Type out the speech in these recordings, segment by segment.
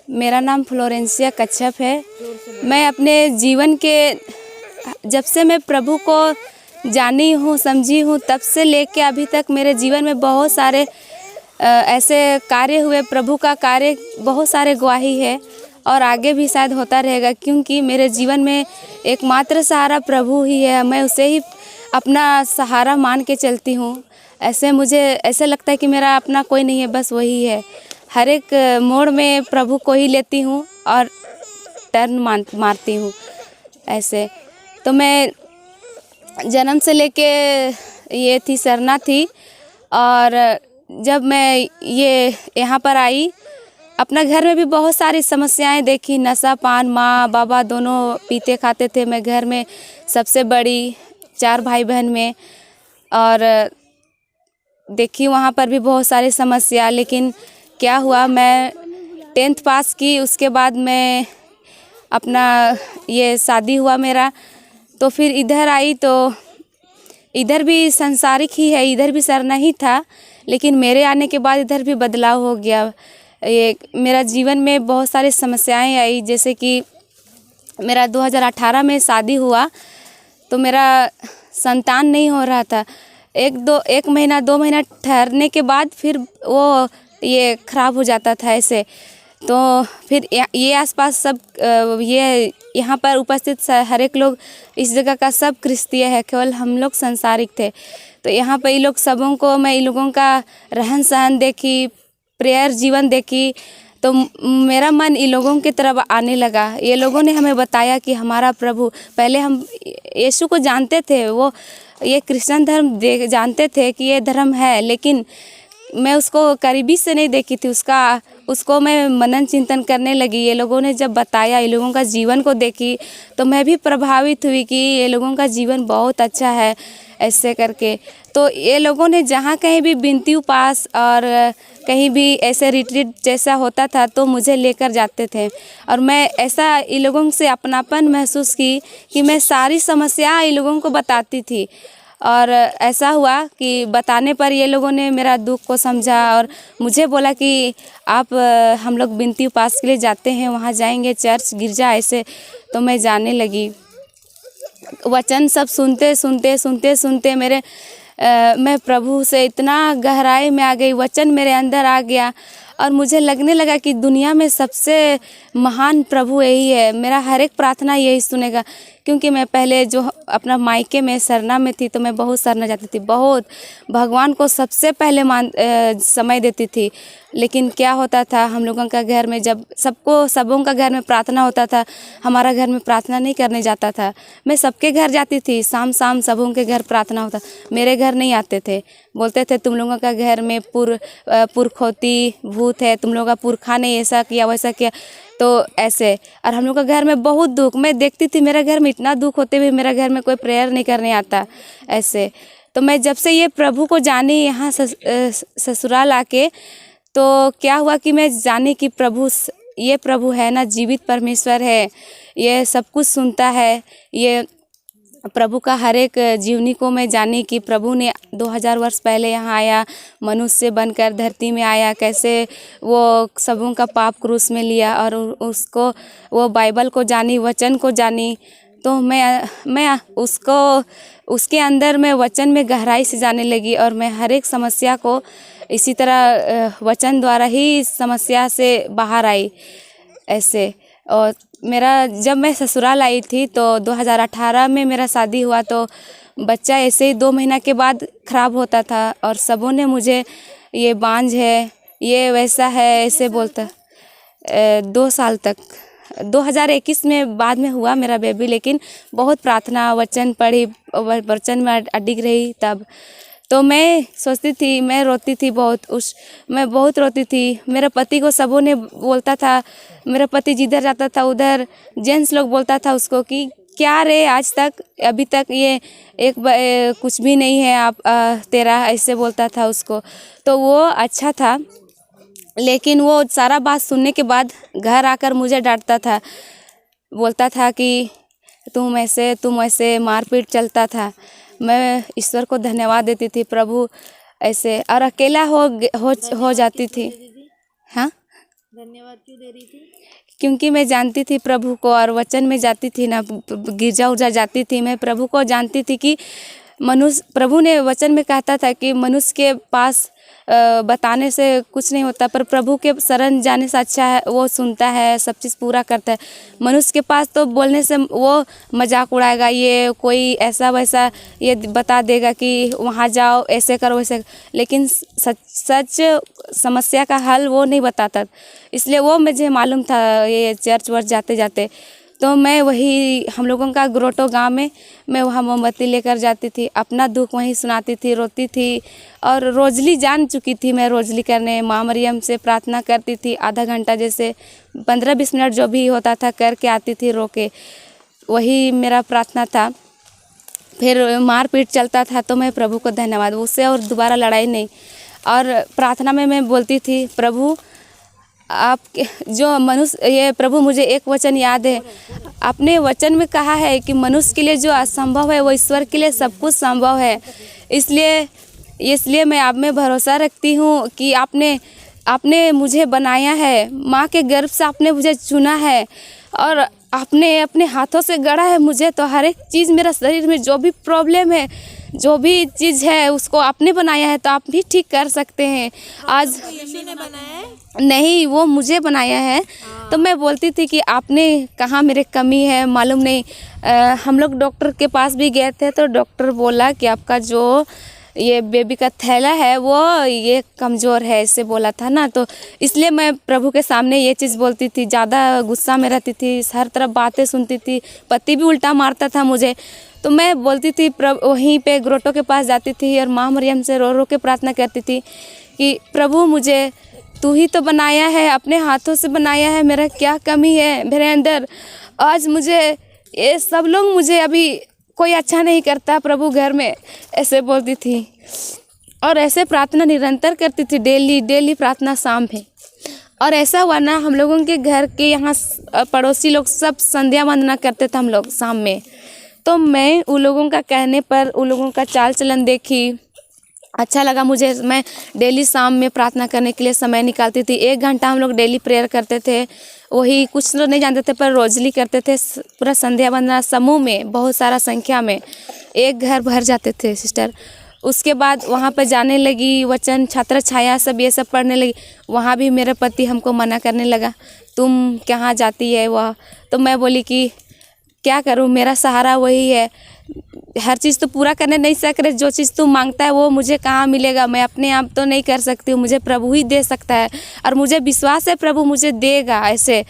मेरा नाम फ्लोरेंसिया कच्छप है। मैं अपने जीवन के जब से मैं प्रभु को जानी हूँ, समझी हूँ, तब से लेके अभी तक मेरे जीवन में बहुत सारे ऐसे कार्य हुए। प्रभु का कार्य बहुत सारे गवाही है और आगे भी शायद होता रहेगा, क्योंकि मेरे जीवन में एकमात्र सहारा प्रभु ही है। मैं उसे ही अपना सहारा मान के चलती हूँ। ऐसे मुझे ऐसे लगता है कि मेरा अपना कोई नहीं है, बस वही है। हर एक मोड़ में प्रभु को ही लेती हूँ और टर्न मारती हूँ ऐसे। तो मैं जन्म से लेके ये थी, सरना थी, और जब मैं ये यहाँ पर आई, अपना घर में भी बहुत सारी समस्याएं देखी। नशा पान, माँ बाबा दोनों पीते खाते थे। मैं घर में सबसे बड़ी, 4 भाई बहन में, और देखी वहाँ पर भी बहुत सारी समस्या। लेकिन क्या हुआ, मैं 10th पास की, उसके बाद मैं अपना ये शादी हुआ मेरा। तो फिर इधर आई तो इधर भी संसारिक ही है, इधर भी सरना ही था, लेकिन मेरे आने के बाद इधर भी बदलाव हो गया। ये मेरा जीवन में बहुत सारी समस्याएं आई, जैसे कि मेरा 2018 में शादी हुआ तो मेरा संतान नहीं हो रहा था। 1 महीना 2 महीना ठहरने के बाद फिर वो ये ख़राब हो जाता था ऐसे। तो फिर ये आसपास सब ये यहाँ पर उपस्थित हर एक लोग इस जगह का सब क्रिस्तीय है, केवल हम लोग संसारिक थे। तो यहाँ पर ये लोग सबों को, मैं इन लोगों का रहन सहन देखी, प्रेयर जीवन देखी, तो मेरा मन इन लोगों की तरफ आने लगा। ये लोगों ने हमें बताया कि हमारा प्रभु, पहले हम यीशु को जानते थे, वो ये क्रिश्चियन धर्म जानते थे कि ये धर्म है, लेकिन मैं उसको करीबी से नहीं देखी थी। उसको मैं मनन चिंतन करने लगी। ये लोगों ने जब बताया, ये लोगों का जीवन को देखी, तो मैं भी प्रभावित हुई कि ये लोगों का जीवन बहुत अच्छा है ऐसे करके। तो ये लोगों ने जहाँ कहीं भी बिनती उपास और कहीं भी ऐसे रिट्रीट जैसा होता था तो मुझे लेकर जाते थे, और मैं ऐसा इन लोगों से अपनापन महसूस की कि मैं सारी समस्या इन लोगों को बताती थी। और ऐसा हुआ कि बताने पर ये लोगों ने मेरा दुख को समझा और मुझे बोला कि आप हम लोग बिनती उपास के लिए जाते हैं, वहाँ जाएंगे, चर्च गिरजा ऐसे। तो मैं जाने लगी। वचन सब सुनते मैं प्रभु से इतना गहराई में आ गई, वचन मेरे अंदर आ गया और मुझे लगने लगा कि दुनिया में सबसे महान प्रभु यही है। मेरा हर एक प्रार्थना यही सुनेगा, क्योंकि मैं पहले जो अपना मायके में सरना में थी तो मैं बहुत सरना जाती थी, बहुत भगवान को सबसे पहले समय देती थी। लेकिन क्या होता था, हम लोगों का घर में जब सबों का घर में प्रार्थना होता था, हमारा घर में प्रार्थना नहीं करने जाता था। मैं सबके घर जाती थी, शाम सबों के घर प्रार्थना होता, मेरे घर नहीं आते थे। बोलते थे तुम लोगों का घर में पुरखौती भूत है, तुम लोगों का पुरखा ने ऐसा किया वैसा किया, तो ऐसे। और हम लोग का घर में बहुत दुख, मैं देखती थी मेरे घर में इतना दुख होते हुए मेरे घर में कोई प्रेयर नहीं करने आता ऐसे। तो मैं जब से ये प्रभु को जानी यहाँ ससुराल आके, तो क्या हुआ कि मैं जानी कि ये प्रभु है ना, जीवित परमेश्वर है, ये सब कुछ सुनता है। ये प्रभु का हर एक जीवनी को मैं जानी कि प्रभु ने 2000 वर्ष पहले यहाँ आया, मनुष्य बनकर धरती में आया, कैसे वो सबों का पाप क्रूस में लिया, और उसको वो बाइबल को जानी, वचन को जानी। तो मैं उसके अंदर मैं वचन में गहराई से जाने लगी, और मैं हर एक समस्या को इसी तरह वचन द्वारा ही समस्या से बाहर आई ऐसे। और जब मैं ससुराल आई थी तो 2018 में मेरा शादी हुआ, तो बच्चा ऐसे ही 2 महीना के बाद ख़राब होता था, और सबों ने मुझे ये बांझ है, ये वैसा है ऐसे बोलता। 2 साल तक 2021 में बाद में हुआ मेरा बेबी, लेकिन बहुत प्रार्थना वचन पढ़ी, वचन में अडिग रही तब। तो मैं सोचती थी, मैं रोती थी बहुत, मैं बहुत रोती थी। मेरे पति को सबों ने बोलता था, मेरा पति जिधर जाता था उधर जेंट्स लोग बोलता था उसको कि क्या रे, आज तक अभी तक ये कुछ भी नहीं है आप तेरा, ऐसे बोलता था उसको। तो वो अच्छा था, लेकिन वो सारा बात सुनने के बाद घर आकर मुझे डांटता था, बोलता था कि तुम ऐसे मारपीट चलता था। मैं ईश्वर को धन्यवाद देती थी, प्रभु ऐसे, और अकेला हो जाती थी। हाँ, धन्यवाद क्यों दे रही थी? क्योंकि मैं जानती थी प्रभु को, और वचन में जाती थी ना, गिरजा उर्जा जाती थी, मैं प्रभु को जानती थी कि मनुष्य, प्रभु ने वचन में कहता था कि मनुष्य के पास बताने से कुछ नहीं होता, पर प्रभु के शरण जाने से अच्छा है, वो सुनता है, सब चीज़ पूरा करता है। मनुष्य के पास तो बोलने से वो मजाक उड़ाएगा, ये कोई ऐसा वैसा ये बता देगा कि वहाँ जाओ, ऐसे करो वैसे, लेकिन सच सच समस्या का हल वो नहीं बताता। इसलिए वो मुझे मालूम था ये चर्च वर्च जाते जाते। तो मैं वही, हम लोगों का ग्रोटो गांव में, मैं वहाँ मोमबत्ती लेकर जाती थी, अपना दुख वहीं सुनाती थी, रोती थी। और रोजली जान चुकी थी मैं रोजली करने, माँ मरियम से प्रार्थना करती थी, आधा घंटा जैसे 15-20 मिनट जो भी होता था करके आती थी रो के, वही मेरा प्रार्थना था। फिर मारपीट चलता था तो मैं प्रभु को धन्यवाद, उससे और दोबारा लड़ाई नहीं। और प्रार्थना में मैं बोलती थी, प्रभु आपके जो मनुष्य, ये प्रभु मुझे एक वचन याद है, आपने वचन में कहा है कि मनुष्य के लिए जो असंभव है वो ईश्वर के लिए सब कुछ संभव है। इसलिए मैं आप में भरोसा रखती हूँ कि आपने मुझे बनाया है, माँ के गर्भ से आपने मुझे चुना है, और आपने अपने हाथों से गढ़ा है मुझे। तो हर एक चीज़, मेरा शरीर में जो भी प्रॉब्लम है, जो भी चीज़ है, उसको आपने बनाया है, तो आप भी ठीक कर सकते हैं। आज यीशु ने बनाया है? नहीं, वो मुझे बनाया है। तो मैं बोलती थी कि आपने कहाँ मेरे कमी है मालूम नहीं। हम लोग डॉक्टर के पास भी गए थे, तो डॉक्टर बोला कि आपका जो ये बेबी का थैला है वो ये कमज़ोर है, ऐसे बोला था ना। तो इसलिए मैं प्रभु के सामने ये चीज़ बोलती थी, ज़्यादा गुस्सा में रहती थी, हर तरफ बातें सुनती थी, पति भी उल्टा मारता था मुझे। तो मैं बोलती थी, प्रभु वहीं पे ग्रोटो के पास जाती थी और माँ मरियम से रो रो के प्रार्थना करती थी कि प्रभु मुझे तू ही तो बनाया है, अपने हाथों से बनाया है, मेरा क्या कमी है मेरे अंदर। आज मुझे ये सब लोग, मुझे अभी कोई अच्छा नहीं करता प्रभु घर में, ऐसे बोलती थी। और ऐसे प्रार्थना निरंतर करती थी, डेली प्रार्थना शाम में। और ऐसा हुआ ना, हम लोगों के घर के यहाँ पड़ोसी लोग सब संध्या वंदना करते थे हम लोग शाम में। तो मैं उन लोगों का कहने पर, उन लोगों का चाल चलन देखी, अच्छा लगा मुझे। मैं डेली शाम में प्रार्थना करने के लिए समय निकालती थी। 1 घंटा हम लोग डेली प्रेयर करते थे। वही कुछ लोग नहीं जानते थे, पर रोजली करते थे, पूरा संध्या वंदना समूह में, बहुत सारा संख्या में, एक घर भर जाते थे सिस्टर। उसके बाद वहाँ पर जाने लगी, वचन छात्र छाया सब ये सब पढ़ने लगी। वहाँ भी मेरा पति हमको मना करने लगा, तुम कहाँ जाती है वह। तो मैं बोली कि क्या करूँ, मेरा सहारा वही है, हर चीज़ तो पूरा करने नहीं सक रहे, जो चीज़ तू मांगता है वो मुझे कहाँ मिलेगा, मैं अपने आप तो नहीं कर सकती हूँ, मुझे प्रभु ही दे सकता है, और मुझे विश्वास है प्रभु मुझे देगा। ऐसे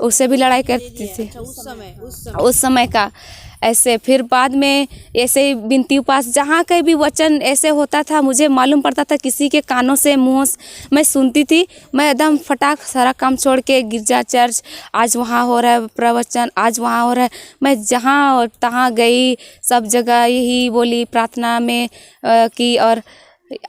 उससे भी लड़ाई करती थी उस समय का ऐसे। फिर बाद में ऐसे ही बिनती उपास, जहाँ कहीं भी वचन ऐसे होता था, मुझे मालूम पड़ता था, किसी के कानों से मुँह मैं सुनती थी, मैं एकदम फटाक सारा काम छोड़ के गिरजा चर्च, आज वहाँ हो रहा है प्रवचन, आज वहाँ हो रहा है, मैं जहाँ तहाँ गई, सब जगह यही बोली, प्रार्थना में की। और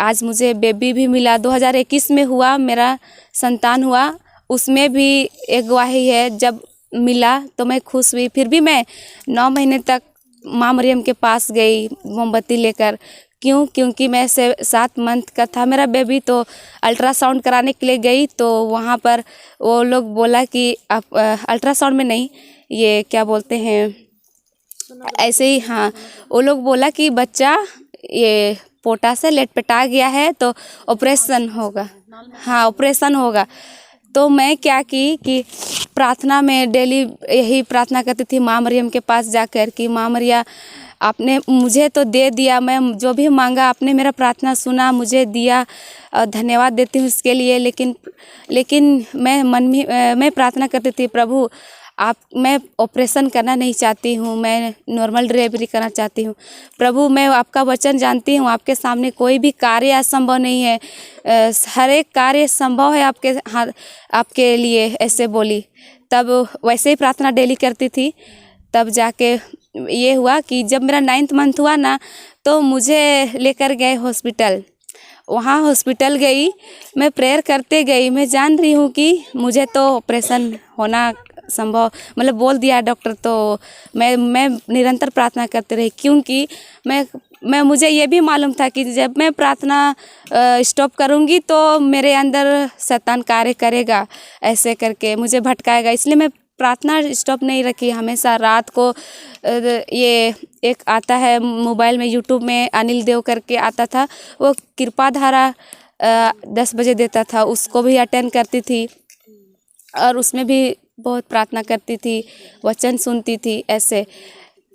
आज मुझे बेबी भी मिला, 2021 में हुआ, मेरा संतान हुआ, उसमें भी एक गवाही है, जब मिला तो मैं खुश हुई। फिर भी मैं 9 महीने तक माँ मरियम के पास गई मोमबत्ती लेकर। क्योंकि मैं 7 मंथ का था मेरा बेबी, तो अल्ट्रासाउंड कराने के लिए गई, तो वहाँ पर वो लोग बोला कि आप अल्ट्रासाउंड में नहीं, ये क्या बोलते हैं ऐसे ही, हाँ, वो लोग बोला कि बच्चा ये पोटा से लटपटा गया है, तो ऑपरेशन होगा, हाँ ऑपरेशन होगा। तो मैं क्या की कि प्रार्थना में डेली यही प्रार्थना करती थी माँ मरियम के पास जाकर कि माँ मरिया, आपने मुझे तो दे दिया, मैं जो भी मांगा आपने मेरा प्रार्थना सुना, मुझे दिया, धन्यवाद देती हूँ इसके लिए। लेकिन मैं मन में मैं प्रार्थना करती थी, प्रभु मैं ऑपरेशन करना नहीं चाहती हूँ, मैं नॉर्मल डिलीवरी करना चाहती हूँ। प्रभु मैं आपका वचन जानती हूँ, आपके सामने कोई भी कार्य असंभव नहीं है, हर एक कार्य संभव है आपके लिए, ऐसे बोली। तब वैसे ही प्रार्थना डेली करती थी। तब जाके ये हुआ कि जब मेरा 9th मंथ हुआ ना, तो मुझे लेकर गए हॉस्पिटल। वहाँ हॉस्पिटल गई, मैं प्रेयर करते गई, मैं जान रही हूँ कि मुझे तो ऑपरेशन होना संभव मतलब बोल दिया डॉक्टर, तो मैं निरंतर प्रार्थना करती रही, क्योंकि मैं मुझे ये भी मालूम था कि जब मैं प्रार्थना स्टॉप करूँगी तो मेरे अंदर शैतान कार्य करेगा, ऐसे करके मुझे भटकाएगा। इसलिए मैं प्रार्थना स्टॉप नहीं रखी। हमेशा रात को ये एक आता है मोबाइल में, यूट्यूब में अनिल देव करके आता था, वो कृपा धारा 10 बजे देता था, उसको भी अटेंड करती थी और उसमें भी बहुत प्रार्थना करती थी, वचन सुनती थी ऐसे।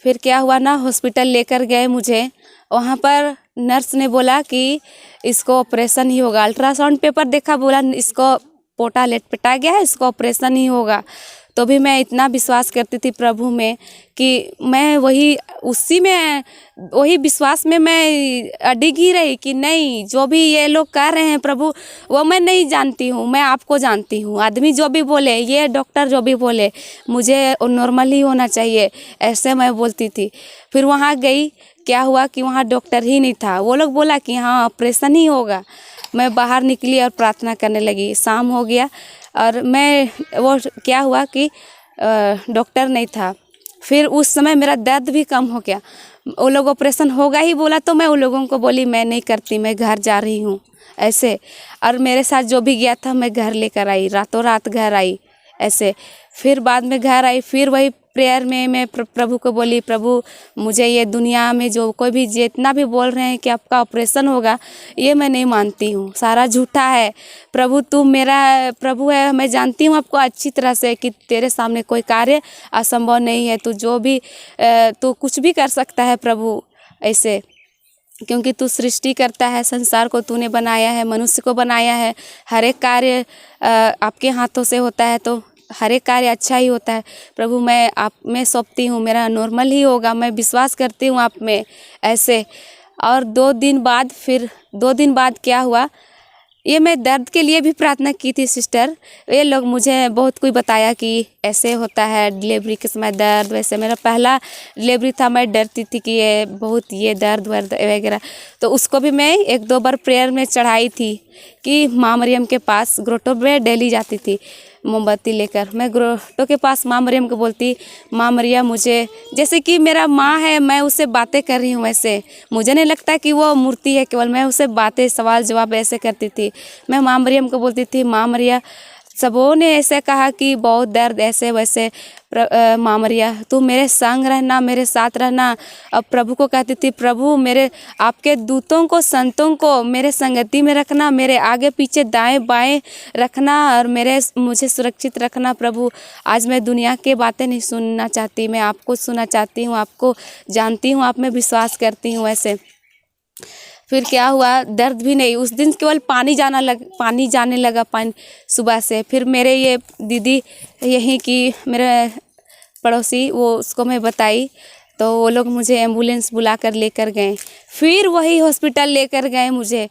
फिर क्या हुआ ना, हॉस्पिटल लेकर गए मुझे, वहाँ पर नर्स ने बोला कि इसको ऑपरेशन ही होगा। अल्ट्रासाउंड पेपर देखा, बोला इसको पोटा लटपटा गया है, इसको ऑपरेशन ही होगा। तो भी मैं इतना विश्वास करती थी प्रभु में कि मैं वही विश्वास में मैं अडिग ही रही कि नहीं, जो भी ये लोग कर रहे हैं प्रभु, वो मैं नहीं जानती हूँ, मैं आपको जानती हूँ। आदमी जो भी बोले, ये डॉक्टर जो भी बोले, मुझे नॉर्मल ही होना चाहिए, ऐसे मैं बोलती थी। फिर वहाँ गई, क्या हुआ कि वहाँ डॉक्टर ही नहीं था। वो लोग बोला कि हाँ ऑपरेशन ही होगा। मैं बाहर निकली और प्रार्थना करने लगी। शाम हो गया और वो क्या हुआ कि डॉक्टर नहीं था। फिर उस समय मेरा दर्द भी कम हो गया। वो लोग ऑपरेशन होगा ही बोला, तो मैं उन लोगों को बोली मैं नहीं करती, मैं घर जा रही हूँ ऐसे। और मेरे साथ जो भी गया था मैं घर लेकर आई, रातों रात घर आई ऐसे। फिर बाद में घर आई, फिर वही प्रेयर में मैं प्रभु को बोली, प्रभु मुझे ये दुनिया में जो कोई भी जितना भी बोल रहे हैं कि आपका ऑपरेशन होगा, ये मैं नहीं मानती हूँ, सारा झूठा है। प्रभु तू मेरा प्रभु है, मैं जानती हूँ आपको अच्छी तरह से कि तेरे सामने कोई कार्य असंभव नहीं है। तू कुछ भी कर सकता है प्रभु ऐसे, क्योंकि तू सृष्टि करता है, संसार को तूने बनाया है, मनुष्य को बनाया है। हर एक कार्य आपके हाथों से होता है, तो हर एक कार्य अच्छा ही होता है। प्रभु मैं आप में सौंपती हूँ, मेरा नॉर्मल ही होगा, मैं विश्वास करती हूँ आप में ऐसे। और 2 दिन बाद क्या हुआ, ये मैं दर्द के लिए भी प्रार्थना की थी सिस्टर। ये लोग मुझे बहुत कोई बताया कि ऐसे होता है डिलीवरी के समय दर्द, वैसे मेरा पहला डिलीवरी था, मैं डरती थी कि ये दर्द वर्द वगैरह। तो उसको भी मैं 1-2 बार प्रेयर में चढ़ाई थी कि माँ मरियम के पास ग्रोटो में डेली जाती थी मोमबत्ती लेकर। मैं ग्रोटो के पास माँ मरियम को बोलती, माँ मरियम मुझे, जैसे कि मेरा माँ है, मैं उससे बातें कर रही हूँ वैसे। मुझे नहीं लगता कि वो मूर्ति है, केवल मैं उससे बातें सवाल जवाब ऐसे करती थी। मैं माँ मरियम को बोलती थी, माँ मरिया सबों ने ऐसे कहा कि बहुत दर्द ऐसे वैसे, माँ मरिया तू मेरे संग रहना, मेरे साथ रहना। अब प्रभु को कहती थी, प्रभु मेरे आपके दूतों को, संतों को मेरे संगति में रखना, मेरे आगे पीछे दाएं बाएं रखना और मुझे सुरक्षित रखना। प्रभु आज मैं दुनिया की बातें नहीं सुनना चाहती, मैं आपको सुनना चाहती हूँ, आपको जानती हूँ, आप में विश्वास करती हूँ ऐसे। फिर क्या हुआ, दर्द भी नहीं, उस दिन केवल पानी जाने लगा सुबह से। फिर मेरे ये दीदी यहीं की मेरे पड़ोसी, वो उसको मैं बताई, तो वो लोग मुझे एम्बुलेंस बुलाकर लेकर गए। फिर वही हॉस्पिटल लेकर गए मुझे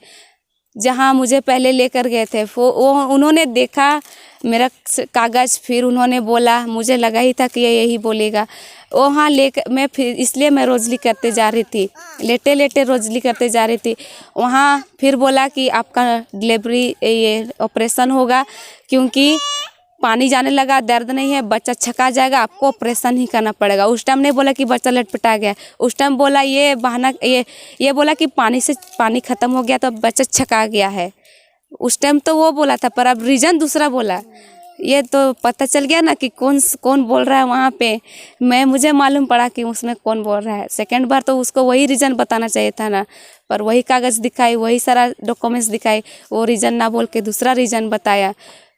जहाँ मुझे पहले लेकर गए थे। वो उन्होंने देखा मेरा कागज़, फिर उन्होंने बोला, मुझे लगा ही था कि ये यही बोलेगा। वहाँ लेकर मैं रोजली करते जा रही थी, लेटे रोजली करते जा रही थी। वहाँ फिर बोला कि आपका डिलीवरी ये ऑपरेशन होगा, क्योंकि पानी जाने लगा, दर्द नहीं है, बच्चा छका जाएगा, आपको ऑपरेशन ही करना पड़ेगा। उस टाइम नहीं बोला कि बच्चा लटपटा गया, उस टाइम बोला ये बहाना, ये बोला कि पानी ख़त्म हो गया तो बच्चा छका गया है। उस टाइम तो वो बोला था, पर अब रीज़न दूसरा बोला। ये तो पता चल गया ना कि कौन बोल रहा है वहाँ पे। मुझे मालूम पड़ा कि उसमें कौन बोल रहा है। सेकंड बार तो उसको वही रीज़न बताना चाहिए था ना, पर वही कागज़ दिखाई, वही सारा डॉक्यूमेंट्स दिखाई, वो रीज़न ना बोल के दूसरा रीज़न बताया।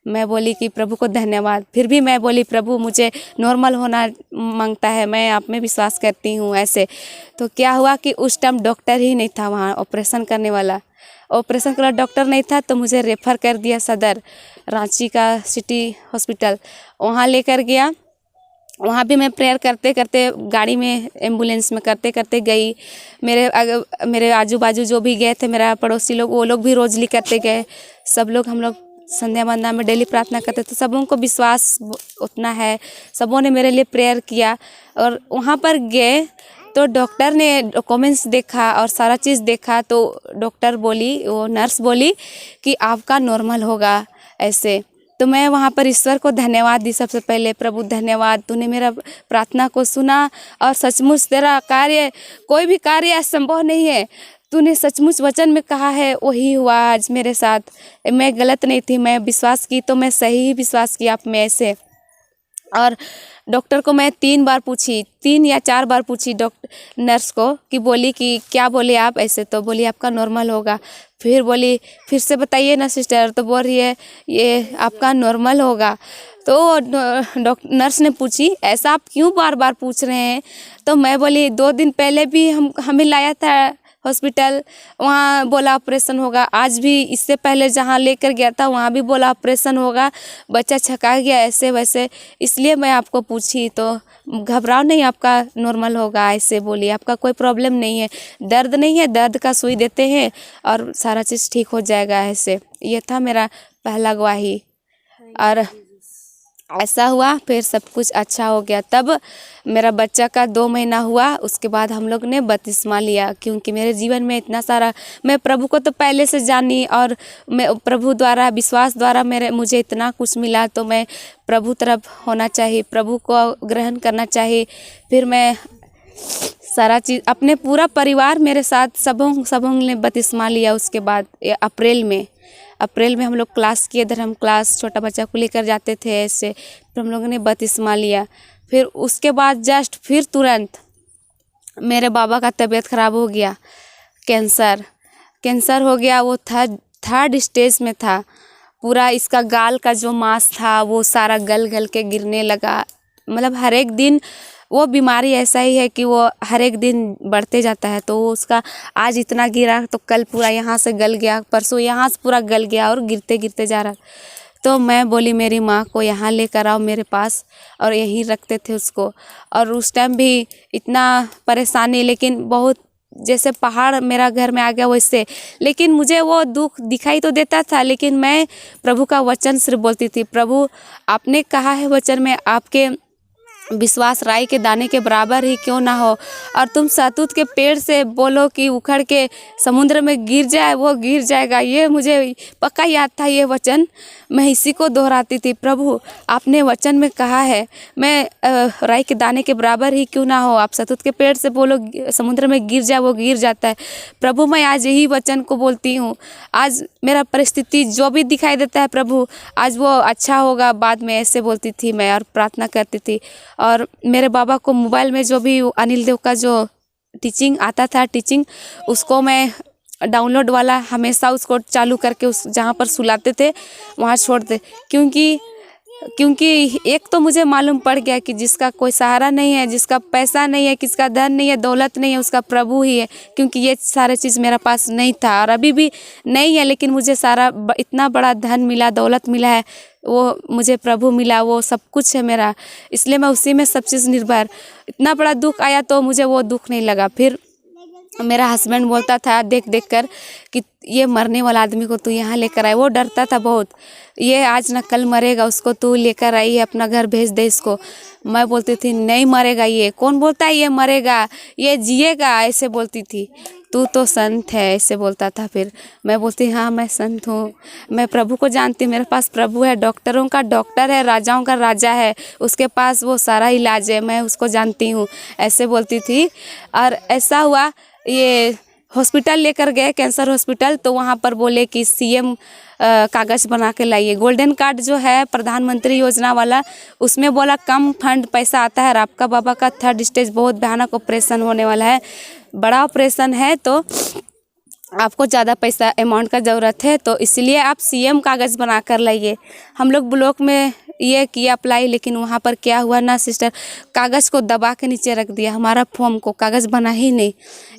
मैं बोली कि प्रभु को धन्यवाद। फिर भी मैं बोली, प्रभु मुझे नॉर्मल होना मांगता है, मैं आप में विश्वास करती हूँ ऐसे। तो क्या हुआ कि उस टाइम डॉक्टर ही नहीं था वहाँ ऑपरेशन करने वाला। ऑपरेशन का डॉक्टर नहीं था, तो मुझे रेफ़र कर दिया सदर रांची का सिटी हॉस्पिटल। वहाँ लेकर गया। वहाँ भी मैं प्रेयर करते करते गाड़ी में, एम्बुलेंस में करते करते गई। मेरे आजू बाजू जो भी गए थे, मेरा पड़ोसी लोग, वो लोग भी रोजली करते गए। सब लोग, हम लोग संध्या वंदना में डेली प्रार्थना करते थे। सबों को विश्वास उतना है, सबों ने मेरे लिए प्रेयर किया। और वहाँ पर गए तो डॉक्टर ने डॉक्यूमेंट्स देखा और सारा चीज़ देखा, तो डॉक्टर बोली, वो नर्स बोली कि आपका नॉर्मल होगा ऐसे। तो मैं वहाँ पर ईश्वर को धन्यवाद दी। सबसे पहले प्रभु धन्यवाद, तूने मेरा प्रार्थना को सुना और सचमुच तेरा कार्य, कोई भी कार्य असंभव नहीं है। तूने सचमुच वचन में कहा है वही हुआ आज मेरे साथ। मैं गलत नहीं थी, मैं विश्वास की तो मैं सही ही विश्वास किया आप में से। और डॉक्टर को मैं 3 बार पूछी, 3 या 4 बार पूछी डॉक्टर नर्स को कि बोली कि क्या बोले आप ऐसे, तो बोली आपका नॉर्मल होगा। फिर बोली फिर से बताइए ना सिस्टर, तो बोल रही है ये आपका नॉर्मल होगा। तो डॉक्टर नर्स ने पूछी ऐसा आप क्यों बार बार पूछ रहे हैं। तो मैं बोली 2 दिन पहले भी हमें लाया था हॉस्पिटल, वहाँ बोला ऑपरेशन होगा। आज भी इससे पहले जहाँ लेकर गया था वहाँ भी बोला ऑपरेशन होगा, बच्चा छका गया ऐसे वैसे, इसलिए मैं आपको पूछी। तो घबराओ नहीं, आपका नॉर्मल होगा ऐसे बोली, आपका कोई प्रॉब्लम नहीं है, दर्द नहीं है, दर्द का सुई देते हैं और सारा चीज़ ठीक हो जाएगा ऐसे। ये था मेरा पहला गवाही और ऐसा हुआ, फिर सब कुछ अच्छा हो गया। तब मेरा बच्चा का 2 महीना हुआ, उसके बाद हम लोग ने बपतिस्मा लिया। क्योंकि मेरे जीवन में इतना सारा, मैं प्रभु को तो पहले से जानी और मैं प्रभु द्वारा विश्वास द्वारा मुझे इतना कुछ मिला, तो मैं प्रभु तरफ होना चाहिए, प्रभु को ग्रहण करना चाहिए। फिर मैं सारा चीज़ अपने पूरा परिवार मेरे साथ सबों ने बपतिस्मा लिया। उसके बाद अप्रैल में हम लोग क्लास किए, इधर हम क्लास छोटा बच्चा को लेकर जाते थे ऐसे, फिर हम लोगों ने बपतिस्मा लिया। फिर उसके बाद फिर तुरंत मेरे बाबा का तबीयत ख़राब हो गया, कैंसर हो गया। वो थर्ड स्टेज में था, पूरा इसका गाल का जो मांस था वो सारा गल के गिरने लगा। मतलब हर एक दिन वो बीमारी ऐसा ही है कि वो हर एक दिन बढ़ते जाता है। तो उसका आज इतना गिरा तो कल पूरा यहाँ से गल गया, परसों यहाँ से पूरा गल गया और गिरते जा रहा। तो मैं बोली मेरी माँ को यहाँ लेकर आओ मेरे पास, और यहीं रखते थे उसको। और उस टाइम भी इतना परेशानी, लेकिन बहुत जैसे पहाड़ मेरा घर में आ गया वैसे, लेकिन मुझे वो दुख दिखाई तो देता था, लेकिन मैं प्रभु का वचन सिर्फ बोलती थी, प्रभु आपने कहा है वचन में, आपके विश्वास राई के दाने के बराबर ही क्यों ना हो, और तुम सहतूत के पेड़ से बोलो कि उखड़ के समुद्र में गिर जाए, वो गिर जाएगा। ये मुझे पक्का याद था ये वचन, मैं इसी को दोहराती थी, प्रभु आपने वचन में कहा है मैं राई के दाने के बराबर ही क्यों ना हो, आप सहतूत के पेड़ से बोलो समुद्र में गिर जाए, वो गिर जाता है। प्रभु मैं आज यही वचन को बोलती हूँ, आज मेरा परिस्थिति जो भी दिखाई देता है प्रभु आज वो अच्छा होगा बाद में, ऐसे बोलती थी मैं और प्रार्थना करती थी। और मेरे बाबा को मोबाइल में जो भी अनिल देव का जो टीचिंग आता था, उसको मैं डाउनलोड वाला हमेशा उसको चालू करके उस जहाँ पर सुलाते थे वहाँ छोड़ दे। क्योंकि एक तो मुझे मालूम पड़ गया कि जिसका कोई सहारा नहीं है, जिसका पैसा नहीं है, किसका धन नहीं है, दौलत नहीं है, उसका प्रभु ही है। क्योंकि ये सारे चीज़ मेरा पास नहीं था और अभी भी नहीं है, लेकिन मुझे सारा इतना बड़ा धन मिला, दौलत मिला है, वो मुझे प्रभु मिला, वो सब कुछ है मेरा, इसलिए मैं उसी में सब चीज़ निर्भर। इतना बड़ा दुख आया तो मुझे वो दुख नहीं लगा। फिर मेरा हस्बैंड बोलता था देख कर कि ये मरने वाला आदमी को तू यहाँ लेकर आए, वो डरता था बहुत, ये आज ना कल मरेगा, उसको तू लेकर आई है, अपना घर भेज दे इसको। मैं बोलती थी नहीं मरेगा, ये कौन बोलता है ये मरेगा, ये जिएगा, ऐसे बोलती थी। तू तो संत है, ऐसे बोलता था। फिर मैं बोलती हाँ मैं संत हूँ, मैं प्रभु को जानती हूँ, मेरे पास प्रभु है, डॉक्टरों का डॉक्टर है, राजाओं का राजा है, उसके पास वो सारा इलाज है, मैं उसको जानती हूँ, ऐसे बोलती थी। और ऐसा हुआ, ये हॉस्पिटल लेकर गए कैंसर हॉस्पिटल, तो वहाँ पर बोले कि सीएम कागज़ बना के लाइए, गोल्डन कार्ड जो है प्रधानमंत्री योजना वाला, उसमें बोला कम फंड पैसा आता है और आपका बाबा का 3rd स्टेज बहुत भयानक ऑपरेशन होने वाला है, बड़ा ऑपरेशन है, तो आपको ज़्यादा पैसा अमाउंट का ज़रूरत है, तो इसलिए आप सीएम कागज़ बना कर लाइए। हम लोग ब्लॉक में ये किया अप्लाई, लेकिन वहाँ पर क्या हुआ ना सिस्टर, कागज़ को दबा के नीचे रख दिया, हमारा फॉर्म को, कागज़ बना ही नहीं।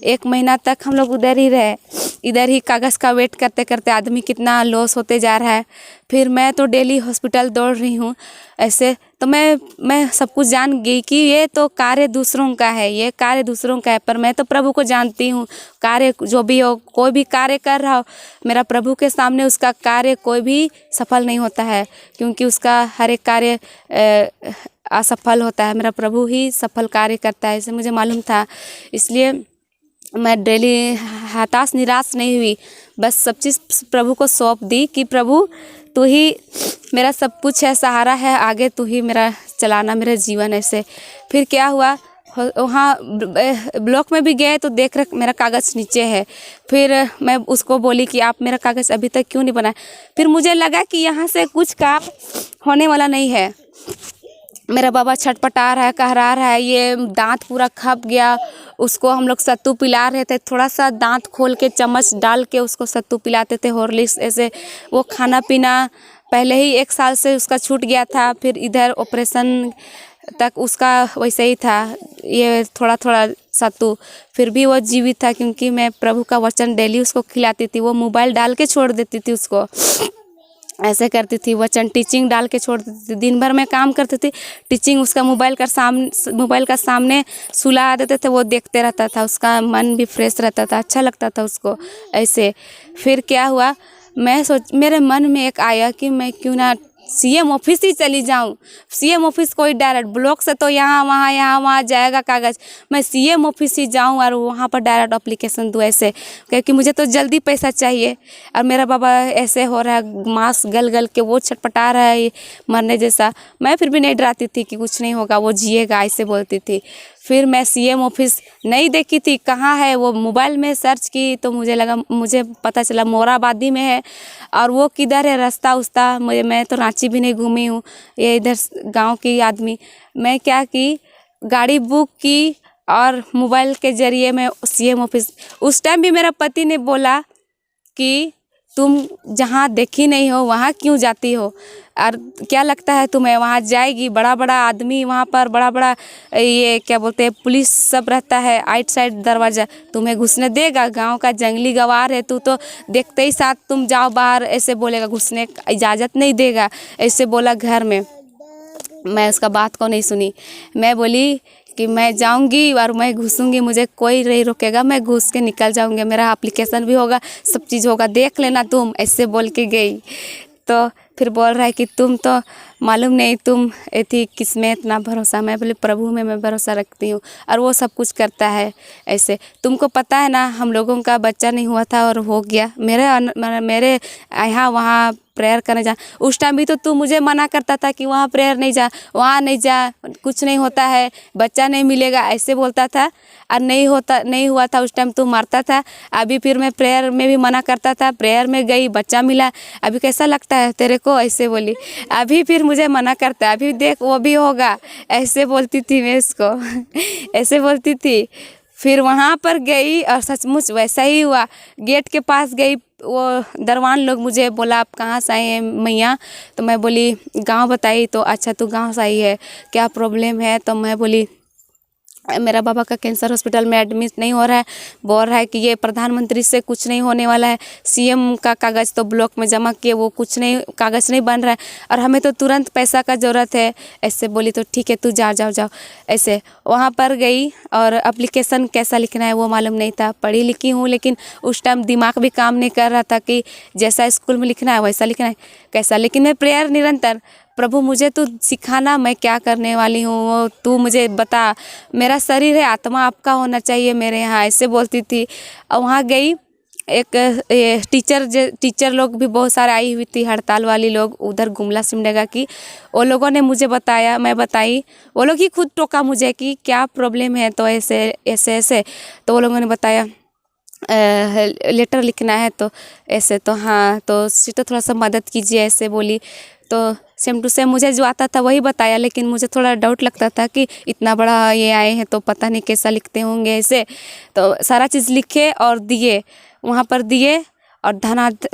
1 महीना तक हम लोग उधर ही रहे, इधर ही कागज़ का वेट करते करते आदमी कितना लॉस होते जा रहा है। फिर मैं तो डेली हॉस्पिटल दौड़ रही हूँ ऐसे, तो मैं सब कुछ जान गई कि ये तो कार्य दूसरों का है, ये कार्य दूसरों का है, पर मैं तो प्रभु को जानती हूँ। कार्य जो भी हो, कोई भी कार्य कर रहा हो, मेरा प्रभु के सामने उसका कार्य कोई भी सफल नहीं होता है, क्योंकि उसका हर एक कार्य असफल होता है, मेरा प्रभु ही सफल कार्य करता है, इसे मुझे मालूम था। इसलिए मैं डेली हताश निराश नहीं हुई, बस सब चीज़ प्रभु को सौंप दी कि प्रभु तू ही मेरा सब कुछ है, सहारा है, आगे तू ही मेरा चलाना मेरा जीवन ऐसे। फिर क्या हुआ, वहाँ ब्लॉक में भी गए तो देख रहे मेरा कागज़ नीचे है। फिर मैं उसको बोली कि आप मेरा कागज़ अभी तक क्यों नहीं बनाए। फिर मुझे लगा कि यहाँ से कुछ काम होने वाला नहीं है। मेरा बाबा छटपटा रहा है, कहरा रहा है, ये दांत पूरा खप गया। उसको हम लोग सत्तू पिला रहे थे, थोड़ा सा दांत खोल के चम्मच डाल के उसको सत्तू पिलाते थे, हॉर्लिक्स ऐसे। वो खाना पीना पहले ही 1 साल से उसका छूट गया था। फिर इधर ऑपरेशन तक उसका वैसे ही था, ये थोड़ा थोड़ा सत्तू। फिर भी वो जीवित था क्योंकि मैं प्रभु का वचन डेली उसको खिलाती थी। वो मोबाइल डाल के छोड़ देती थी उसको, ऐसे करती थी। वचन टीचिंग डाल के छोड़ देती थी। दिन भर में काम करती थी, टीचिंग उसका मोबाइल का सामने सुला देते थे, वो देखते रहता था। उसका मन भी फ्रेश रहता था, अच्छा लगता था उसको ऐसे। फिर क्या हुआ, मेरे मन में एक आया कि मैं क्यों ना सीएम ऑफिस ही चली जाऊं। सीएम ऑफिस कोई डायरेक्ट ब्लॉक से तो यहाँ वहाँ जाएगा कागज़, मैं सीएम ऑफिस ही जाऊं और वहाँ पर डायरेक्ट एप्लीकेशन दूँ ऐसे, क्योंकि मुझे तो जल्दी पैसा चाहिए। और मेरा बाबा ऐसे हो रहा है, मांस गल गल के वो छटपटा रहा है मरने जैसा। मैं फिर भी नहीं डराती थी कि कुछ नहीं होगा, वो जिएगा, ऐसे बोलती थी। फिर मैं सीएम ऑफिस नहीं देखी थी कहाँ है, वो मोबाइल में सर्च की तो मुझे पता चला मोराबादी में है। और वो किधर है रास्ता उस्ता, मैं तो रांची भी नहीं घूमी हूँ, ये इधर गांव की आदमी। मैं क्या की, गाड़ी बुक की और मोबाइल के ज़रिए मैं सीएम ऑफिस। उस टाइम भी मेरा पति ने बोला कि तुम जहाँ देखी नहीं हो वहाँ क्यों जाती हो, और क्या लगता है तुम्हें वहाँ जाएगी, बड़ा बड़ा आदमी वहाँ पर, बड़ा बड़ा ये क्या बोलते हैं पुलिस सब रहता है, आइट साइड दरवाज़ा, तुम्हें घुसने देगा? गांव का जंगली गवार है तू, तो देखते ही साथ तुम जाओ बाहर, ऐसे बोलेगा, घुसने की इजाज़त नहीं देगा, ऐसे बोला घर में। मैं उसका बात को नहीं सुनी। मैं बोली कि मैं जाऊंगी और मैं घुसूंगी, मुझे कोई नहीं रोकेगा, मैं घुस के निकल जाऊंगी, मेरा एप्लीकेशन भी होगा, सब चीज़ होगा, देख लेना तुम, ऐसे बोल के गई। तो फिर बोल रहा है कि तुम तो मालूम नहीं तुम थी किसमें इतना भरोसा। मैं बोले प्रभु में मैं भरोसा रखती हूँ और वो सब कुछ करता है ऐसे। तुमको पता है ना, हम लोगों का बच्चा नहीं हुआ था और हो गया, मेरे यहाँ वहाँ प्रेयर करने जा। उस टाइम भी तो तू मुझे मना करता था कि वहाँ प्रेयर नहीं जा, वहाँ नहीं जा, कुछ नहीं होता है, बच्चा नहीं मिलेगा, ऐसे बोलता था। और नहीं हुआ था उस टाइम तू मारता था। अभी फिर मैं प्रेयर में भी मना करता था, प्रेयर में गई, बच्चा मिला, अभी कैसा लगता है तेरे को, ऐसे बोली। अभी फिर मुझे मना करता, अभी देख वो भी होगा, ऐसे बोलती थी मैं इसको ऐसे बोलती थी। फिर वहाँ पर गई और सचमुच वैसा ही हुआ। गेट के पास गई, वो दरवान लोग मुझे बोला आप कहाँ से आई हैं मैया, तो मैं बोली गांव बताई। तो अच्छा तू गांव से आई है, क्या प्रॉब्लम है? तो मैं बोली मेरा बाबा का कैंसर हॉस्पिटल में एडमिट नहीं हो रहा है, बोल रहा है कि ये प्रधानमंत्री से कुछ नहीं होने वाला है, सीएम का कागज़ तो ब्लॉक में जमा किए, वो कुछ नहीं, कागज़ नहीं बन रहा है और हमें तो तुरंत पैसा का ज़रूरत है, ऐसे बोली। तो ठीक है तू जाओ ऐसे। वहाँ पर गई और एप्लीकेशन कैसा लिखना है वो मालूम नहीं था। पढ़ी लिखी हूँ लेकिन उस टाइम दिमाग भी काम नहीं कर रहा था कि जैसा स्कूल में लिखना है वैसा लिखना है कैसा। लेकिन मैं प्रेयर निरंतर, प्रभु मुझे तू सिखाना मैं क्या करने वाली हूँ, वो तू मुझे बता, मेरा शरीर है आत्मा आपका होना चाहिए मेरे यहाँ, ऐसे बोलती थी। और वहाँ गई, एक टीचर लोग भी बहुत सारे आई हुई थी, हड़ताल वाली लोग उधर गुमला सिमडेगा की। वो लोगों ने मुझे बताया, मैं बताई, वो लोग ही खुद टोका मुझे कि क्या प्रॉब्लम है, तो ऐसे। तो वो लोगों ने बताया लेटर लिखना है तो ऐसे। तो हाँ, तो सिस्टर थोड़ा सा मदद कीजिए, ऐसे बोली। तो सेम टू सेम मुझे जो आता था वही बताया, लेकिन मुझे थोड़ा डाउट लगता था कि इतना बड़ा ये आए हैं तो पता नहीं कैसा लिखते होंगे ऐसे। तो सारा चीज़ लिखे और दिए, वहाँ पर दिए और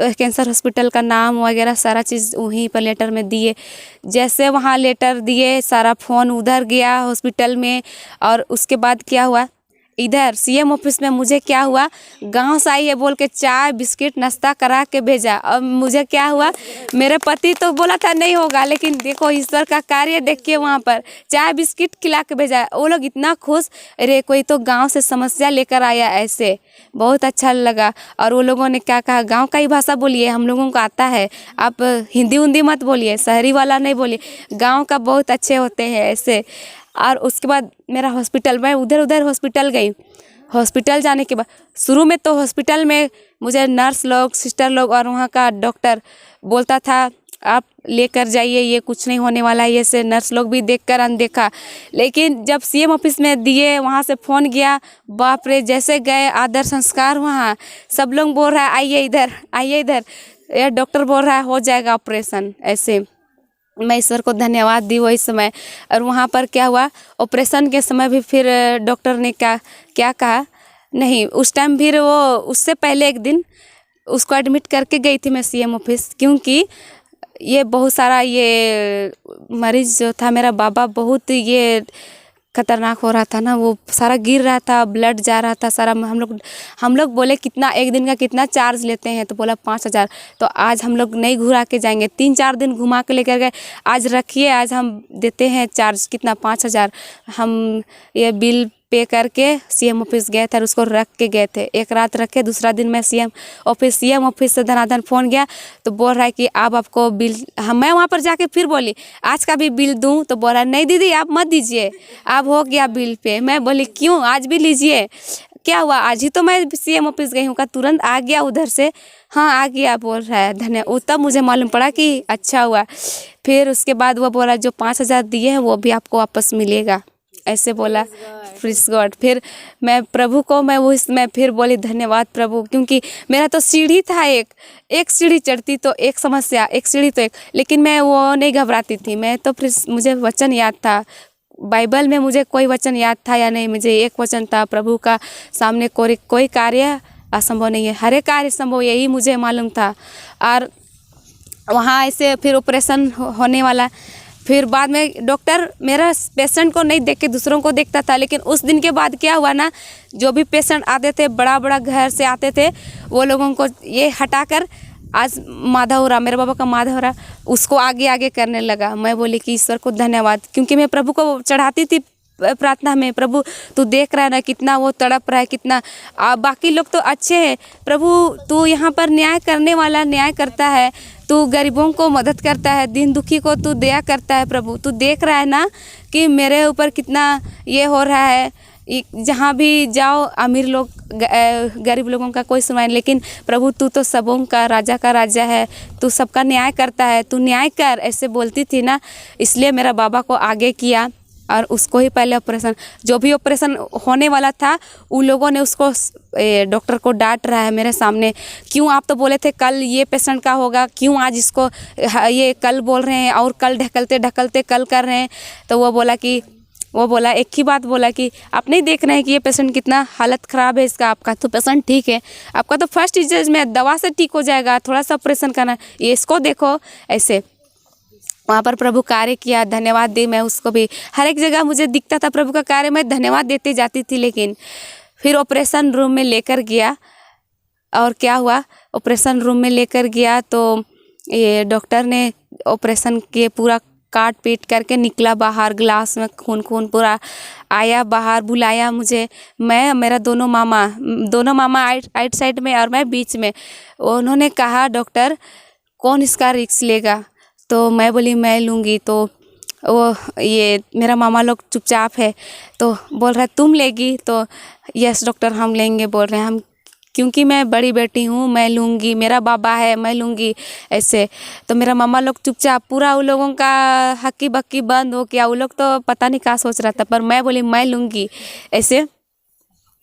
कैंसर हॉस्पिटल का नाम वगैरह सारा चीज़ वहीं पर लेटर में दिए। जैसे वहाँ लेटर दिए, सारा फ़ोन उधर गया हॉस्पिटल में। और उसके बाद क्या हुआ, इधर सीएम ऑफिस में मुझे क्या हुआ, गांव से आई है बोल के चाय बिस्किट नाश्ता करा के भेजा। अब मुझे क्या हुआ, मेरे पति तो बोला था नहीं होगा, लेकिन देखो ईश्वर का कार्य देखिए, वहाँ पर चाय बिस्किट खिला के भेजा। वो लोग इतना खुश, अरे कोई तो गांव से समस्या लेकर आया, ऐसे बहुत अच्छा लगा। और वो लोगों ने क्या कहा, गाँव का ही भाषा बोलिए, हम लोगों को आता है, आप हिंदी उन्दी मत बोलिए, शहरी वाला नहीं बोलिए, गाँव का बहुत अच्छे होते हैं ऐसे। और उसके बाद मेरा हॉस्पिटल, मैं उधर हॉस्पिटल गई। हॉस्पिटल जाने के बाद शुरू में तो हॉस्पिटल में मुझे नर्स लोग, सिस्टर लोग और वहाँ का डॉक्टर बोलता था आप लेकर जाइए, ये कुछ नहीं होने वाला है। ये से नर्स लोग भी देखकर अनदेखा। लेकिन जब सीएम ऑफिस में दिए, वहाँ से फ़ोन गया, बाप रे, जैसे गए आदर संस्कार वहाँ सब लोग बोल रहा है आइए इधर, आइए इधर। ये डॉक्टर बोल रहा है हो जाएगा ऑपरेशन। ऐसे मैं ईश्वर को धन्यवाद दी वही समय। और वहाँ पर क्या हुआ, ऑपरेशन के समय भी फिर डॉक्टर ने क्या कहा, नहीं उस टाइम फिर वो उससे पहले एक दिन उसको एडमिट करके गई थी मैं सीएम ऑफिस, क्योंकि ये बहुत सारा ये मरीज जो था मेरा बाबा बहुत ये खतरनाक हो रहा था ना, वो सारा गिर रहा था, ब्लड जा रहा था सारा। हम लोग बोले कितना एक दिन का कितना चार्ज लेते हैं, तो बोला 5,000। तो आज हम लोग नहीं घुरा के जाएंगे, 3-4 दिन घुमा के लेकर गए। आज रखिए, आज हम देते हैं चार्ज कितना, 5,000। हम ये बिल पे करके सीएम ऑफिस गए थे और उसको रख के गए थे। एक रात रखे, दूसरा दिन मैं सीएम ऑफिस से धनाधन फ़ोन गया तो बोल रहा है कि अब आपको बिल, मैं वहाँ पर जाके फिर बोली आज का भी बिल दूँ, तो बोल रहा नहीं दीदी आप मत दीजिए, अब हो गया बिल पे। मैं बोली क्यों, आज भी लीजिए। क्या हुआ, आज ही तो मैं सीएम ऑफिस गई हूँ, का तुरंत आ गया उधर से, हाँ आ गया बोल रहा है धन्यवाद। तब मुझे मालूम पड़ा कि अच्छा हुआ। फिर उसके बाद वो बोला जो 5,000 दिए हैं वो भी आपको वापस मिलेगा, ऐसे बोला। Praise God. फिर मैं प्रभु को मैं फिर बोली धन्यवाद प्रभु, क्योंकि मेरा तो सीढ़ी था, एक सीढ़ी चढ़ती तो एक समस्या, एक सीढ़ी तो एक, लेकिन मैं वो नहीं घबराती थी। मैं तो फिर मुझे वचन याद था, बाइबल में मुझे कोई वचन याद था या नहीं, मुझे एक वचन था, प्रभु का सामने कोई कार्य असंभव नहीं है, हर एक कार्य संभव, यही मुझे मालूम था। और वहाँ ऐसे फिर ऑपरेशन होने वाला। फिर बाद में डॉक्टर मेरा पेशेंट को नहीं देख के दूसरों को देखता था। लेकिन उस दिन के बाद क्या हुआ ना, जो भी पेशेंट आते थे, बड़ा बड़ा घर से आते थे, वो लोगों को ये हटाकर आज माधवरा, मेरे बाबा का माधवरा, उसको आगे आगे करने लगा। मैं बोली कि ईश्वर को धन्यवाद, क्योंकि मैं प्रभु को चढ़ाती थी प्रार्थना में, प्रभु तू देख रहा है ना कितना वो तड़प रहा है, कितना बाकी लोग तो अच्छे हैं, प्रभु तू यहाँ पर न्याय करने वाला न्याय करता है, तू गरीबों को मदद करता है, दीन दुखी को तू दया करता है। प्रभु तू देख रहा है ना कि मेरे ऊपर कितना ये हो रहा है, जहाँ भी जाओ अमीर लोग गरीब लोगों का कोई सुनवाई नहीं, लेकिन प्रभु तू तो सबों का राजा है, तू सबका न्याय करता है, तू न्याय कर, ऐसे बोलती थी ना। इसलिए मेरा बाबा को आगे किया और उसको ही पहले ऑपरेशन, जो भी ऑपरेशन होने वाला था उन लोगों ने उसको डॉक्टर को डांट रहा है मेरे सामने, क्यों आप तो बोले थे कल ये पेशेंट का होगा, क्यों आज इसको ये कल बोल रहे हैं और कल ढकलते कल कर रहे हैं। तो वो बोला एक ही बात बोला कि आप नहीं देख रहे हैं कि ये पेशेंट कितना हालत ख़राब है इसका, आपका तो पेशेंट ठीक है, आपका तो फर्स्ट स्टेज में दवा से ठीक हो जाएगा, थोड़ा सा ऑपरेशन करना, ये इसको देखो। ऐसे वहाँ पर प्रभु कार्य किया, धन्यवाद दी मैं उसको भी। हर एक जगह मुझे दिखता था प्रभु का कार्य, मैं धन्यवाद देती जाती थी। लेकिन फिर ऑपरेशन रूम में लेकर गया और क्या हुआ, ऑपरेशन रूम में लेकर गया तो ये डॉक्टर ने ऑपरेशन के पूरा काट पीट करके निकला बाहर, ग्लास में खून पूरा आया बाहर, बुलाया मुझे, मैं मेरा दोनों मामा आइट साइड में और मैं बीच में। उन्होंने कहा डॉक्टर कौन इसका रिस्क लेगा, तो मैं बोली मैं लूँगी। तो वो ये मेरा मामा लोग चुपचाप है, तो बोल रहा है तुम लेगी, तो यस डॉक्टर हम लेंगे, बोल रहे हैं हम, क्योंकि मैं बड़ी बेटी हूँ मैं लूँगी, मेरा बाबा है मैं लूँगी। ऐसे तो मेरा मामा लोग चुपचाप, पूरा उन लोगों का हक्की बक्की बंद हो गया, वो लोग तो पता नहीं क्या सोच रहा था, पर मैं बोली मैं लूँगी। ऐसे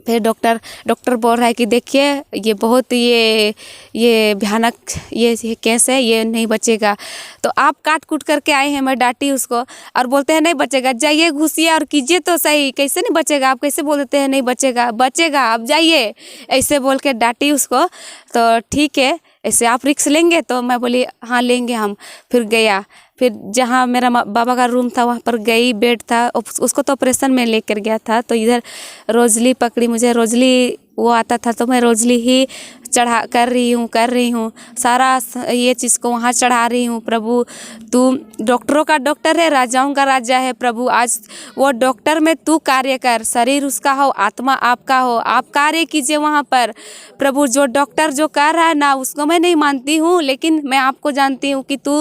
फिर डॉक्टर बोल रहा है कि देखिए ये बहुत ये भयानक ये केस है, ये नहीं बचेगा। तो आप काट कूट करके आए हैं, मैं डांटी उसको और बोलते हैं नहीं बचेगा, जाइए घुसिए और कीजिए तो सही, कैसे नहीं बचेगा, आप कैसे बोल देते हैं नहीं बचेगा आप जाइए, ऐसे बोल के डांटी उसको। तो ठीक है ऐसे आप रिक्स लेंगे, तो मैं बोली हाँ लेंगे हम। फिर गया, फिर जहाँ मेरा बाबा का रूम था वहाँ पर गई, बेड था, उसको तो ऑपरेशन में लेकर गया था। तो इधर रोजली पकड़ी मुझे, रोजली वो आता था तो मैं रोजली ही कर रही हूँ सारा ये चीज़ को वहाँ चढ़ा रही हूँ। प्रभु तू डॉक्टरों का डॉक्टर है, राजाओं का राजा है, प्रभु आज वो डॉक्टर में तू कार्य कर, शरीर उसका हो आत्मा आपका हो, आप कार्य कीजिए वहाँ पर। प्रभु जो डॉक्टर जो कर रहा है ना उसको मैं नहीं मानती हूँ, लेकिन मैं आपको जानती हूँ कि तू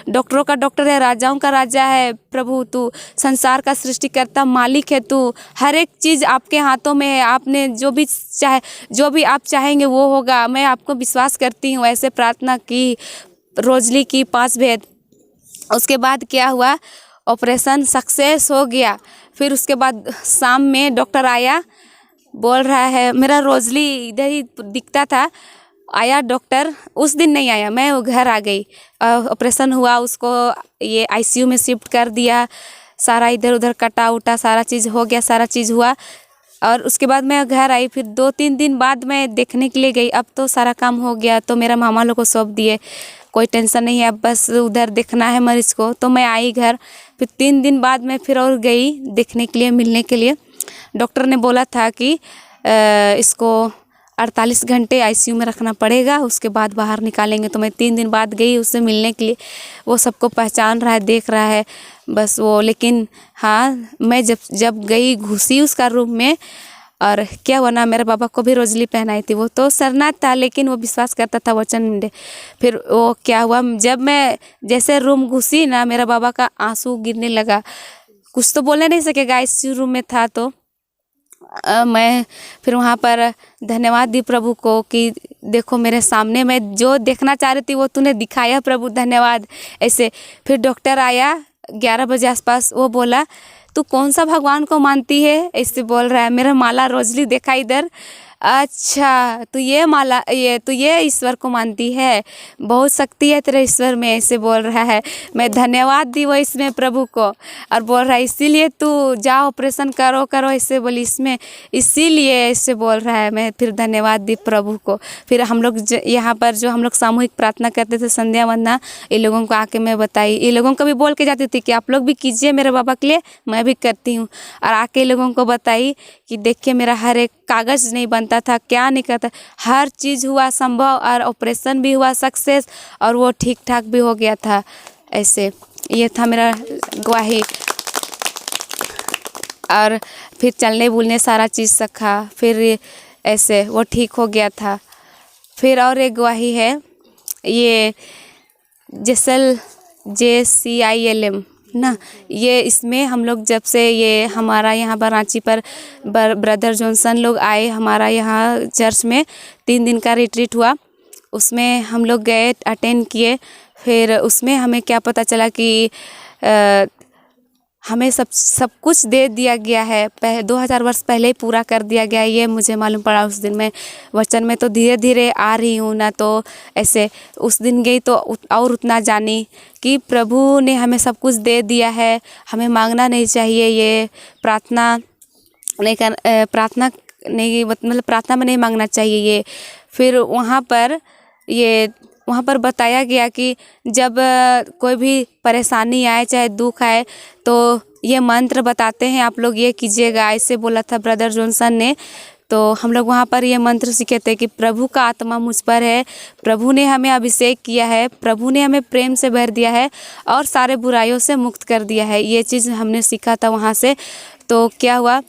डॉक्टरों का डॉक्टर है, राजाओं का राजा है। प्रभु तू संसार का सृष्टिकर्ता मालिक है, तू हर एक चीज़ आपके हाथों में है, आपने जो भी आप चाहेंगे वो होगा, मैं आपको विश्वास करती हूँ। ऐसे प्रार्थना की, रोजली की 5 भेद। उसके बाद क्या हुआ, ऑपरेशन सक्सेस हो गया। फिर उसके बाद शाम में डॉक्टर आया, बोल रहा है, मेरा रोजली इधर ही दिखता था, आया डॉक्टर, उस दिन नहीं आया, मैं वो घर आ गई। ऑपरेशन हुआ, उसको ये आईसीयू में शिफ्ट कर दिया, सारा इधर उधर कटा उटा सारा चीज़ हो गया, सारा चीज़ हुआ। और उसके बाद मैं घर आई, फिर 2-3 दिन बाद मैं देखने के लिए गई। अब तो सारा काम हो गया, तो मेरा मामा लोग को सौंप दिए, कोई टेंशन नहीं है, अब बस उधर देखना है मरीज़ को। तो मैं आई घर, फिर 3 दिन बाद मैं फिर और गई देखने के लिए, मिलने के लिए। डॉक्टर ने बोला था कि इसको 48 घंटे आईसीयू में रखना पड़ेगा, उसके बाद बाहर निकालेंगे। तो मैं 3 दिन बाद गई उससे मिलने के लिए। वो सबको पहचान रहा है, देख रहा है बस वो। लेकिन हाँ, मैं जब गई, घुसी उसका रूम में, और क्या हुआ ना, मेरे बाबा को भी रोजली पहनाई थी। वो तो शरणार्थ था, लेकिन वो विश्वास करता था वचन में। फिर वो क्या हुआ, जब मैं जैसे रूम घुसी ना, मेरा बाबा का आंसू गिरने लगा। कुछ तो बोलने नहीं सकेगा, आईसीयू रूम में था। तो मैं फिर वहाँ पर धन्यवाद दी प्रभु को कि देखो मेरे सामने, मैं जो देखना चाह रही थी वो तूने दिखाया प्रभु, धन्यवाद। ऐसे फिर डॉक्टर आया 11 बजे आसपास, वो बोला तू कौन सा भगवान को मानती है, ऐसे बोल रहा है। मेरा माला रोजली देखा इधर, अच्छा तू ये माला, तू ये ईश्वर को मानती है, बहुत शक्ति है तेरे ईश्वर में, ऐसे बोल रहा है। मैं धन्यवाद दी वो इसमें प्रभु को, और बोल रहा है इसीलिए तू जा ऑपरेशन करो ऐसे बोली इसमें, इसीलिए ऐसे बोल रहा है। मैं फिर धन्यवाद दी प्रभु को। फिर हम लोग यहाँ पर जो हम लोग सामूहिक प्रार्थना करते थे, संध्या वंदना, ये लोगों को आके मैं बताई, ये लोगों को भी बोल के जाती थी कि आप लोग भी कीजिए मेरे बाबा के लिए, मैं भी करती हूँ। और आके लोगों को बताई कि देखिए मेरा हर एक कागज़ नहीं बनता था, क्या नहीं करता, हर चीज़ हुआ संभव, और ऑपरेशन भी हुआ सक्सेस, और वो ठीक ठाक भी हो गया था। ऐसे ये था मेरा गवाही। और फिर चलने बुलने सारा चीज़ सीखा, फिर ऐसे वो ठीक हो गया था। फिर और एक गवाही है, ये JCILM ना, ये इसमें हम लोग जब से ये हमारा यहाँ पर रांची पर ब्रदर जॉनसन लोग आए हमारा यहाँ चर्च में, 3 दिन का रिट्रीट हुआ, उसमें हम लोग गए, अटेंड किए। फिर उसमें हमें क्या पता चला कि हमें सब कुछ दे दिया गया है, 2000 वर्ष पहले ही पूरा कर दिया गया है, ये मुझे मालूम पड़ा उस दिन। मैं वचन में तो धीरे धीरे आ रही हूँ ना, तो ऐसे उस दिन गई तो और उतना जानी कि प्रभु ने हमें सब कुछ दे दिया है, हमें मांगना नहीं चाहिए। ये प्रार्थना में नहीं मांगना चाहिए ये। फिर वहाँ पर बताया गया कि जब कोई भी परेशानी आए, चाहे दुख आए, तो ये मंत्र बताते हैं, आप लोग ये कीजिएगा, ऐसे बोला था ब्रदर जॉनसन ने। तो हम लोग वहाँ पर ये मंत्र सीखे थे कि प्रभु का आत्मा मुझ पर है, प्रभु ने हमें अभिषेक किया है, प्रभु ने हमें प्रेम से भर दिया है और सारे बुराइयों से मुक्त कर दिया है। ये चीज़ हमने सीखा था वहाँ से। तो क्या हुआ,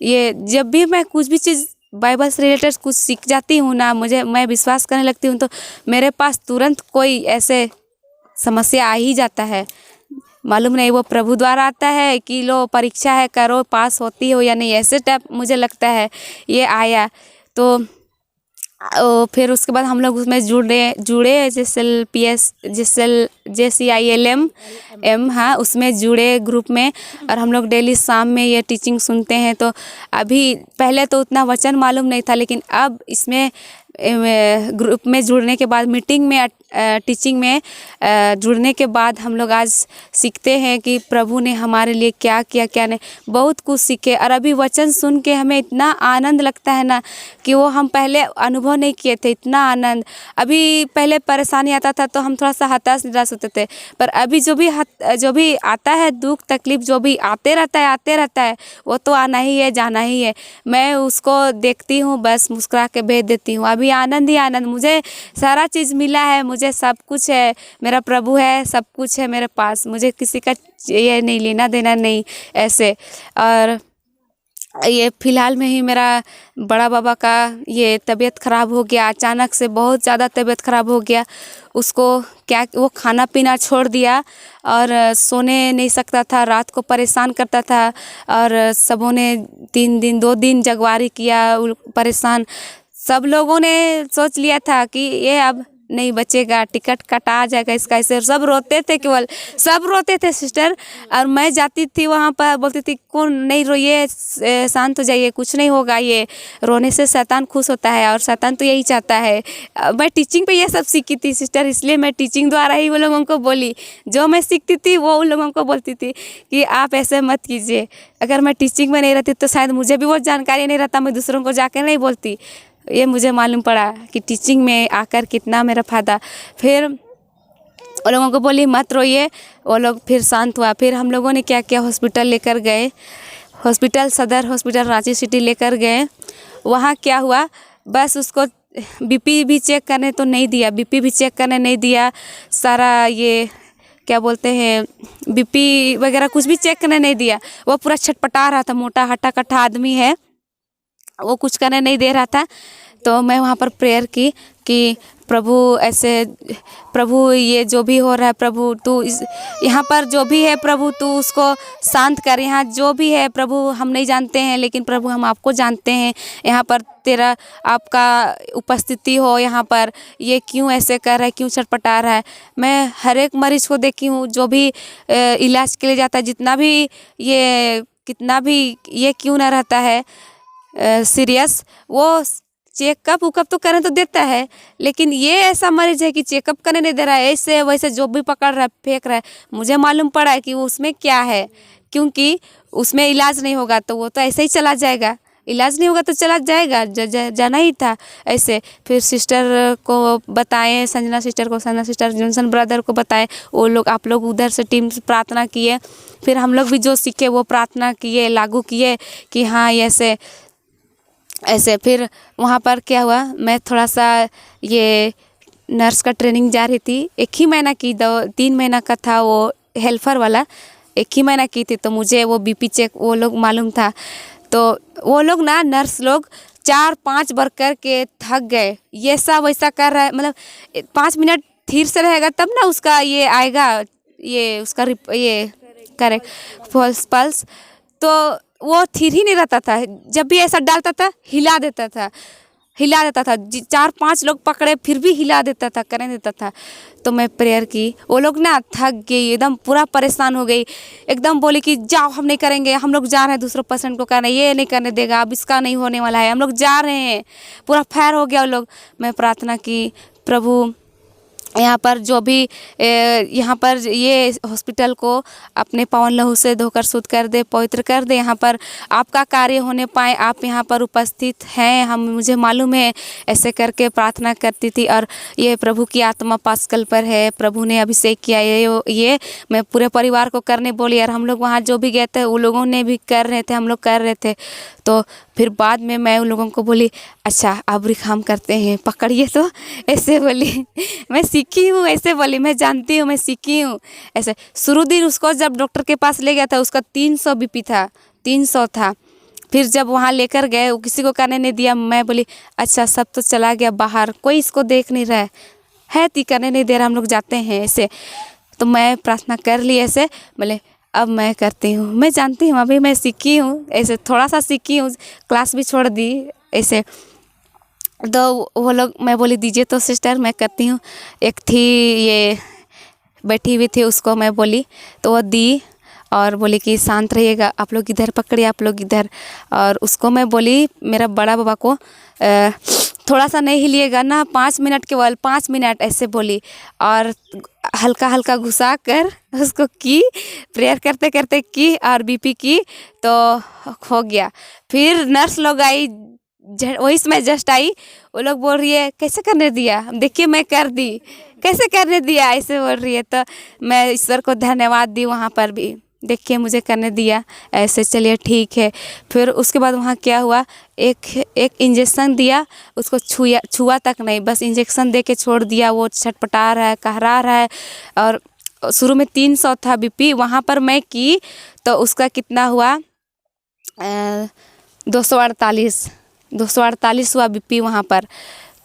ये जब भी मैं कुछ भी चीज़ बाइबल से रिलेटेड कुछ सीख जाती हूँ ना, मैं विश्वास करने लगती हूँ, तो मेरे पास तुरंत कोई ऐसे समस्या आ ही जाता है। मालूम नहीं वो प्रभु द्वारा आता है कि लो परीक्षा है, करो, पास होती हो या नहीं, ऐसे टाइप मुझे लगता है ये आया। तो फिर उसके बाद हम लोग उसमें जुड़े JCILM, हाँ, उसमें जुड़े ग्रुप में, और हम लोग डेली शाम में ये टीचिंग सुनते हैं। तो अभी पहले तो उतना वचन मालूम नहीं था, लेकिन अब इसमें ग्रुप में जुड़ने के बाद, मीटिंग में, टीचिंग में जुड़ने के बाद हम लोग आज सीखते हैं कि प्रभु ने हमारे लिए क्या किया, क्या नहीं, बहुत कुछ सीखे। और अभी वचन सुन के हमें इतना आनंद लगता है ना कि वो हम पहले अनुभव नहीं किए थे, इतना आनंद। अभी पहले परेशानी आता था तो हम थोड़ा सा हताश निराश होते थे, पर अभी जो भी आता है, दुख तकलीफ जो भी आते रहता है, वो तो आना ही है, जाना ही है। मैं उसको देखती हूँ, बस मुस्कुरा के भेज देती हूँ। अभी आनंद ही आनंद, मुझे सारा चीज़ मिला है, मुझे सब कुछ है, मेरा प्रभु है, सब कुछ है मेरे पास, मुझे किसी का ये नहीं, लेना देना नहीं ऐसे। और ये फ़िलहाल में ही मेरा बड़ा बाबा का ये तबीयत ख़राब हो गया, अचानक से बहुत ज़्यादा तबीयत ख़राब हो गया। उसको वो खाना पीना छोड़ दिया और सोने नहीं सकता था, रात को परेशान करता था, और सबों ने 2 दिन जगवारी किया, परेशान। सब लोगों ने सोच लिया था कि ये अब नहीं बचेगा, टिकट कटा जाएगा इसका, ऐसे सब रोते थे, केवल सब रोते थे सिस्टर। और मैं जाती थी वहाँ पर, बोलती थी कौन नहीं रोइए, शांत हो जाइए, कुछ नहीं होगा, ये रोने से शैतान खुश होता है और शैतान तो यही चाहता है। मैं टीचिंग पे ये सब सीखी थी सिस्टर, इसलिए मैं टीचिंग द्वारा ही वो लोगों को बोली, जो मैं सीखती थी वो उन लोगों को बोलती थी कि आप ऐसे मत कीजिए। अगर मैं टीचिंग में नहीं रहती तो शायद मुझे भी वो जानकारी नहीं रहता, मैं दूसरों को जाकर नहीं बोलती। ये मुझे मालूम पड़ा कि टीचिंग में आकर कितना मेरा फ़ायदा। फिर वो लोगों को बोली मत रोइए, वो लोग फिर शांत हुआ। फिर हम लोगों ने क्या किया, हॉस्पिटल लेकर गए, हॉस्पिटल सदर हॉस्पिटल रांची सिटी लेकर गए। वहाँ क्या हुआ, बस उसको बीपी भी चेक करने तो नहीं दिया, बीपी भी चेक करने नहीं दिया, सारा ये क्या बोलते हैं बीपी वगैरह कुछ भी चेक करने नहीं दिया। वो पूरा छटपटा रहा था, मोटा हट्टा कट्ठा आदमी है, वो कुछ करने नहीं दे रहा था। तो मैं वहाँ पर प्रेयर की कि प्रभु ऐसे, प्रभु ये जो भी हो रहा है प्रभु तू इस यहाँ पर जो भी है प्रभु तू उसको शांत कर, यहाँ जो भी है प्रभु हम नहीं जानते हैं लेकिन प्रभु हम आपको जानते हैं, यहाँ पर तेरा आपका उपस्थिति हो, यहाँ पर ये क्यों ऐसे कर रहा है, क्यों छटपटा रहा है। मैं हर एक मरीज को देखी हूँ जो भी इलाज के लिए जाता है, जितना भी ये कितना भी ये क्यों ना रहता है सीरियस, वो चेकअप उकअप तो करने तो देता है, लेकिन ये ऐसा मरीज है कि चेकअप करने नहीं दे रहा है, ऐसे वैसे जो भी पकड़ रहा है फेंक रहा है। मुझे मालूम पड़ा है कि उसमें क्या है, क्योंकि उसमें इलाज नहीं होगा तो वो तो ऐसे ही चला जाएगा, इलाज नहीं होगा तो चला जाएगा, जाना ही था ऐसे। फिर सिस्टर को बताएं, संजना सिस्टर को, संजना सिस्टर जॉनसन ब्रदर को बताएं, वो लोग आप लोग उधर से टीम से प्रार्थना किए। फिर हम लोग भी जो सीखे वो प्रार्थना किए, लागू किए कि हाँ ऐसे ऐसे। फिर वहाँ पर क्या हुआ, मैं थोड़ा सा ये नर्स का ट्रेनिंग जा रही थी, 1 ही महीना की, 3 महीना का था वो हेल्पर वाला, 1 ही महीना की थी। तो मुझे वो बीपी चेक वो लोग मालूम था, तो वो लोग ना नर्स लोग 4-5 बार करके थक गए, ये सब वैसा कर रहा है, मतलब 5 मिनट धीरे से रहेगा तब ना उसका ये आएगा, ये उसका ये करेक्ट पल्स, तो वो थिर ही नहीं रहता था, जब भी ऐसा डालता था हिला देता था, हिला देता था, 4-5 लोग पकड़े फिर भी हिला देता था, करने देता था। तो मैं प्रेयर की, वो लोग ना थक गई, एकदम पूरा परेशान हो गई, एकदम बोली कि जाओ हम नहीं करेंगे, हम लोग जा रहे हैं दूसरे पेशेंट को करने, ये नहीं करने देगा, अब इसका नहीं होने वाला है, हम लोग जा रहे हैं, पूरा फायर हो गया वो लोग। मैं प्रार्थना की, प्रभु यहाँ पर जो भी यहाँ पर ये हॉस्पिटल को अपने पावन लहू से धोकर शुद्ध कर दे, पवित्र कर दे, यहाँ पर आपका कार्य होने पाए, आप यहाँ पर उपस्थित हैं, हम मुझे मालूम है, ऐसे करके प्रार्थना करती थी। और ये प्रभु की आत्मा पास्कल पर है, प्रभु ने अभिषेक किया, ये मैं पूरे परिवार को करने बोली। और हम लोग वहाँ जो भी गए थे वो लोगों ने भी कर रहे थे, हम लोग कर रहे थे। तो फिर बाद में मैं उन लोगों को बोली अच्छा अब रिखाम करते हैं, पकड़िए, तो ऐसे बोली मैं सीखी हूँ, ऐसे बोली मैं जानती हूँ, मैं सीखी हूँ ऐसे। शुरू दिन उसको जब डॉक्टर के पास ले गया था उसका 300 बीपी था, 300 था। फिर जब वहाँ लेकर गए वो किसी को करने नहीं दिया, मैं बोली अच्छा सब तो चला गया बाहर, कोई इसको देख नहीं रहा है ती करने नहीं दे रहा, हम लोग जाते हैं ऐसे। तो मैं प्रार्थना कर ली ऐसे, बोले अब मैं करती हूँ, मैं जानती हूँ, अभी मैं सीखी हूँ ऐसे, थोड़ा सा सीखी हूँ, क्लास भी छोड़ दी ऐसे। तो वो लोग, मैं बोली दीजिए तो सिस्टर मैं करती हूँ। एक थी ये बैठी हुई थी, उसको मैं बोली तो वो दी और बोली कि शांत रहिएगा, आप लोग इधर पकड़िए, आप लोग इधर। और उसको मैं बोली मेरा बड़ा बाबा को थोड़ा सा नहीं हिलिएगा ना, 5 मिनट केवल 5 मिनट ऐसे बोली। और हल्का हल्का घुसा कर उसको की, प्रेयर करते करते की और बीपी की तो हो गया। फिर नर्स लोग आई, वही समय जस्ट आई, वो लोग बोल रही है कैसे करने दिया, देखिए मैं कर दी, कैसे करने दिया ऐसे बोल रही है। तो मैं ईश्वर को धन्यवाद दी, वहाँ पर भी देखिए मुझे करने दिया ऐसे, चलिए ठीक है। फिर उसके बाद वहाँ क्या हुआ, एक इंजेक्शन दिया, उसको छुआ तक नहीं, बस इंजेक्शन दे के छोड़ दिया। वो छटपटा रहा है, कहरा रहा है। और शुरू में 300 था बीपी, वहाँ पर मैं की तो उसका कितना हुआ 248 हुआ बीपी वहाँ पर।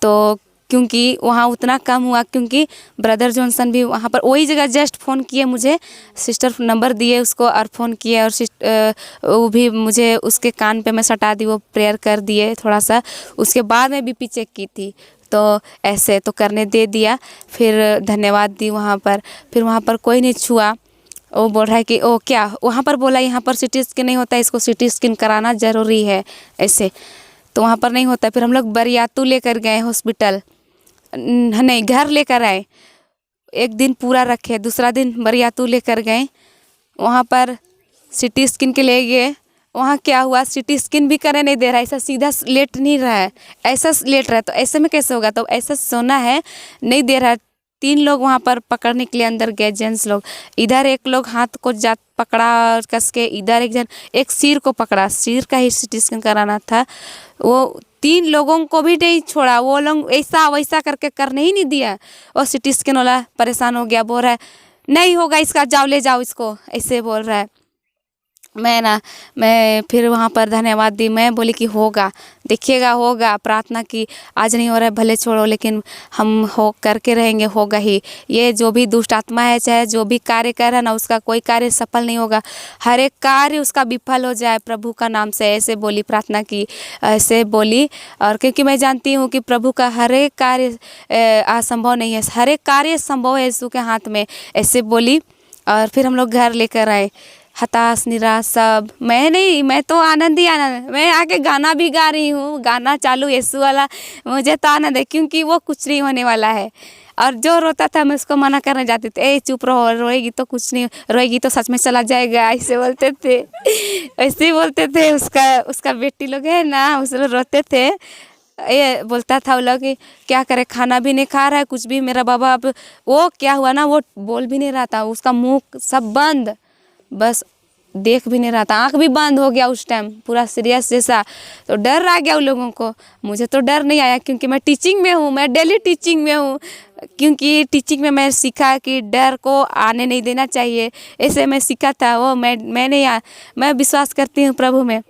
तो क्योंकि वहाँ उतना कम हुआ, क्योंकि ब्रदर जॉनसन भी वहाँ पर वही जगह जस्ट फ़ोन किए मुझे, सिस्टर नंबर दिए उसको और फ़ोन किए, और वो भी मुझे उसके कान पे मैं सटा दी, वो प्रेयर कर दिए थोड़ा सा। उसके बाद मैं बीपी चेक की थी तो ऐसे तो करने दे दिया। फिर धन्यवाद दी वहाँ पर। फिर वहाँ पर कोई नहीं छुआ। वो बोल रहा है कि ओ क्या, वहाँ पर बोला यहाँ पर सिटी स्कैन नहीं होता है, इसको सिटी स्कैन कराना ज़रूरी है ऐसे। तो वहाँ पर नहीं होता। फिर हम लोग बरियातू लेकर गए हॉस्पिटल, नहीं घर लेकर आए। एक दिन पूरा रखे, दूसरा दिन बरियातू लेकर गए। वहाँ पर सिटी स्कैन के ले गए। वहाँ क्या हुआ, सिटी स्कैन भी करने नहीं दे रहा है, ऐसा सीधा लेट नहीं रहा है, ऐसा लेट रहा है। तो ऐसे में कैसे होगा, तो ऐसा सोना है, नहीं दे रहा है। 3 लोग वहाँ पर पकड़ने के लिए अंदर गए, जेंट्स लोग। इधर एक लोग हाथ को जात पकड़ा और कस के, इधर एक जन एक सिर को पकड़ा, सिर का ही सिटी स्कैन कराना था। वो 3 लोगों को भी नहीं छोड़ा, वो लोग ऐसा वैसा करके करने ही नहीं दिया। और सिटी स्कैन वाला परेशान हो गया, बोल रहा है नहीं होगा इसका, जाओ ले जाओ इसको, ऐसे बोल रहा है। मैं फिर वहाँ पर धन्यवाद दी। मैं बोली कि होगा, देखिएगा होगा। प्रार्थना की, आज नहीं हो रहा है भले छोड़ो, लेकिन हम हो करके रहेंगे, होगा ही। ये जो भी दुष्ट आत्मा है, चाहे जो भी कार्य कर रहा है ना, उसका कोई कार्य सफल नहीं होगा। हर एक कार्य उसका विफल हो जाए प्रभु का नाम से, ऐसे बोली, प्रार्थना की, ऐसे बोली। और क्योंकि मैं जानती हूँ कि प्रभु का हर एक कार्य असंभव नहीं है, हर एक कार्य संभव है यीशु के हाथ में, ऐसे बोली। और फिर हम लोग घर लेकर आए, हताश निराश सब। मैं नहीं, मैं तो आनंद ही आनंद। मैं आके गाना भी गा रही हूँ, गाना चालू यीशु वाला। मुझे तो आनंद है, क्योंकि वो कुछ नहीं होने वाला है। और जो रोता था मैं उसको मना करने जाती थी, ए चुप रहो, रोएगी तो कुछ नहीं, रोएगी तो सच में चला जाएगा, ऐसे बोलते थे। ऐसे ही बोलते थे। उसका बेटी लोग है ना, उस लोग रोते थे। ये बोलता था वो लोग कि क्या करे, खाना भी नहीं खा रहा है कुछ भी मेरा बाबा। अब वो क्या हुआ ना, वो बोल भी नहीं रहा था, उसका मुँह सब बंद, बस देख भी नहीं रहा था, आँख भी बंद हो गया उस टाइम, पूरा सीरियस जैसा। तो डर आ गया उन लोगों को। मुझे तो डर नहीं आया, क्योंकि मैं टीचिंग में हूँ, मैं डेली टीचिंग में हूँ। क्योंकि टीचिंग में मैं सीखा कि डर को आने नहीं देना चाहिए, ऐसे मैं सीखा था। वो मैं विश्वास करती हूँ प्रभु में।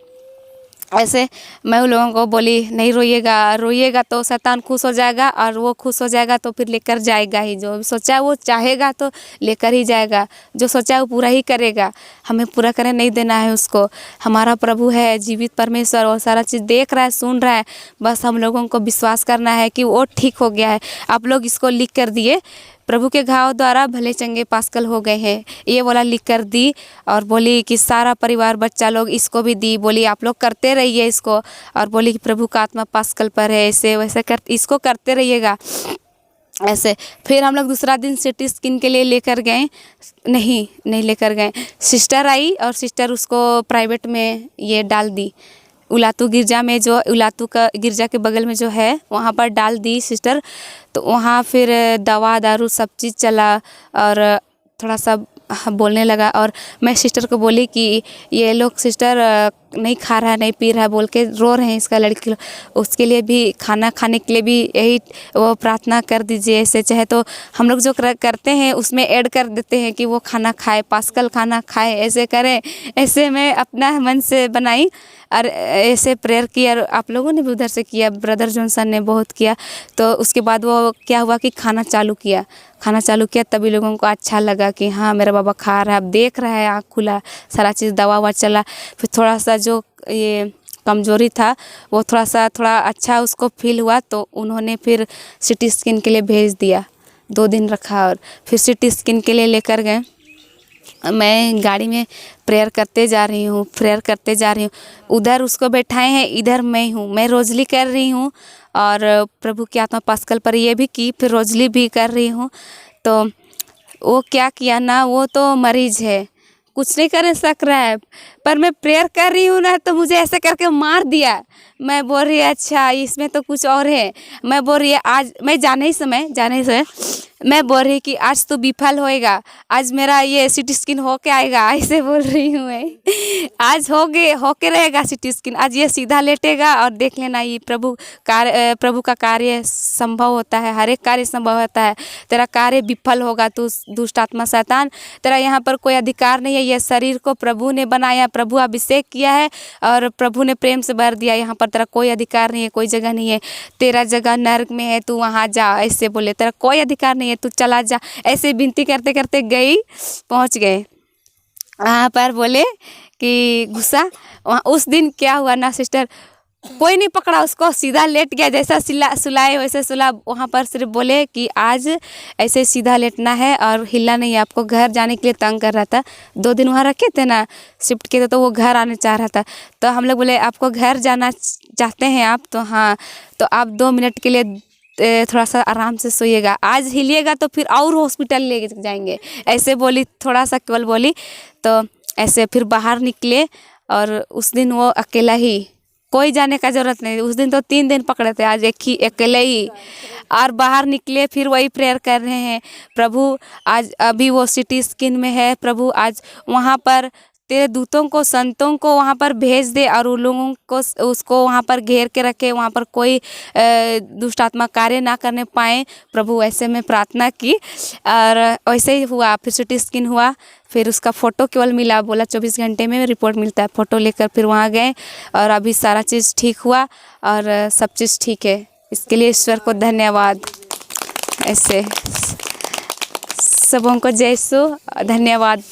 ऐसे मैं उन लोगों को बोली नहीं रोइएगा, रोइएगा तो शैतान खुश हो जाएगा, और वो खुश हो जाएगा तो फिर लेकर जाएगा ही। जो सोचा है वो चाहेगा तो लेकर ही जाएगा, जो सोचा है वो पूरा ही करेगा। हमें पूरा करने नहीं देना है उसको। हमारा प्रभु है जीवित परमेश्वर, वो सारा चीज़ देख रहा है, सुन रहा है। बस हम लोगों को विश्वास करना है कि वो ठीक हो गया है। आप लोग इसको लिख कर दिए, प्रभु के घाव द्वारा भले चंगे पास्कल हो गए हैं, ये वाला लिख कर दी। और बोली कि सारा परिवार बच्चा लोग इसको भी दी, बोली आप लोग करते रहिए इसको। और बोली कि प्रभु का आत्मा पास्कल पर है, ऐसे वैसे इसको करते रहिएगा ऐसे। फिर हम लोग दूसरा दिन सिटी स्कैन के लिए लेकर गए, नहीं लेकर गए। सिस्टर आई और सिस्टर उसको प्राइवेट में ये डाल दी, उलातू गिरजा में, जो उलातू का गिरजा के बगल में जो है वहाँ पर डाल दी सिस्टर। तो वहाँ फिर दवा दारू सब चीज़ चला, और थोड़ा सा बोलने लगा। और मैं सिस्टर को बोली कि ये लोग सिस्टर नहीं खा रहा है, नहीं पी रहा है बोल के रो रहे हैं इसका लड़की, उसके लिए भी खाना खाने के लिए भी यही वो प्रार्थना कर दीजिए। ऐसे चाहे तो हम लोग जो करते हैं उसमें ऐड कर देते हैं कि वो खाना खाए, पास्कल खाना खाए, ऐसे करें। ऐसे मैं अपना मन से बनाई और ऐसे प्रेयर किया। और आप लोगों ने भी उधर से किया, ब्रदर जॉनसन ने बहुत किया। तो उसके बाद वो क्या हुआ कि खाना चालू किया, तभी लोगों को अच्छा लगा कि हाँ मेरा बाबा खा रहा है, अब देख रहा है, आँख खुला, सारा चीज़ दवा ववा चला। फिर थोड़ा सा जो ये कमज़ोरी था वो थोड़ा अच्छा उसको फील हुआ। तो उन्होंने फिर सिटी स्कैन के लिए भेज दिया, 2 दिन रखा और फिर सिटी स्कैन के लिए लेकर गए। मैं गाड़ी में प्रेयर करते जा रही हूँ, उधर उसको बैठाए हैं, इधर मैं हूँ, मैं रोजली कर रही हूँ। और प्रभु की आत्मा पास्कल पर ये भी की, फिर रोजली भी कर रही हूँ। तो वो क्या किया ना, वो तो मरीज है, कुछ नहीं कर सक रहा है, पर मैं प्रेयर कर रही हूँ ना, तो मुझे ऐसे करके मार दिया। मैं बोल रही अच्छा इसमें तो कुछ और है। मैं बोल रही है आज, मैं जाने से मैं बोल रही कि आज तो विफल होएगा, आज मेरा ये सिटी स्कैन होके आएगा, ऐसे बोल रही हूँ मैं। आज होके रहेगा सिटी स्कैन, आज ये सीधा लेटेगा और देख लेना, ये प्रभु का कार्य संभव होता है, हर एक कार्य संभव होता है। तेरा कार्य विफल होगा, तू दुष्ट आत्मा शैतान, तेरा यहाँ पर कोई अधिकार नहीं है। यह शरीर को प्रभु ने बनाया, प्रभु अभिषेक किया है और प्रभु ने प्रेम से भर दिया। यहाँ पर तेरा कोई अधिकार नहीं है, कोई जगह नहीं है। तेरा जगह नर्क में है, तू वहाँ जा, ऐसे बोले। तेरा कोई अधिकार नहीं है, तू चला जा, ऐसे विनती करते करते गई, पहुँच गए वहाँ पर। बोले कि गुस्सा, वहाँ उस दिन क्या हुआ ना सिस्टर, कोई नहीं पकड़ा उसको, सीधा लेट गया, जैसा सुलाए वैसे सुला। वहाँ पर सिर्फ बोले कि आज ऐसे सीधा लेटना है और हिलना नहीं है। आपको घर जाने के लिए तंग कर रहा था, 2 दिन वहाँ रखे थे ना, शिफ्ट किए थे, तो वो घर आने चाह रहा था। तो हम लोग बोले आपको घर जाना चाहते हैं आप, तो हाँ, तो आप 2 मिनट के लिए थोड़ा सा आराम से सोइएगा, आज हिलिएगा तो फिर और हॉस्पिटल ले जाएंगे, ऐसे बोली, थोड़ा सा केवल बोली। तो ऐसे फिर बाहर निकले और उस दिन वो अकेला ही, कोई जाने का ज़रूरत नहीं। उस दिन तो 3 दिन पकड़े थे, आज एक ही अकेले ही। और बाहर निकले फिर वही प्रेयर कर रहे हैं, प्रभु आज अभी वो सिटी स्किन में है, प्रभु आज वहाँ पर तेरे दूतों को, संतों को वहाँ पर भेज दे और उन लोगों को, उसको वहाँ पर घेर के रखे, वहाँ पर कोई दुष्ट आत्मा कार्य ना करने पाए प्रभु। ऐसे में प्रार्थना की और वैसे ही हुआ। फिर सिटी स्किन हुआ, फिर उसका फ़ोटो केवल मिला, बोला 24 घंटे में रिपोर्ट मिलता है। फ़ोटो लेकर फिर वहाँ गए और अभी सारा चीज़ ठीक हुआ और सब चीज़ ठीक है। इसके लिए ईश्वर को धन्यवाद। ऐसे सबों को जय यीशु, धन्यवाद।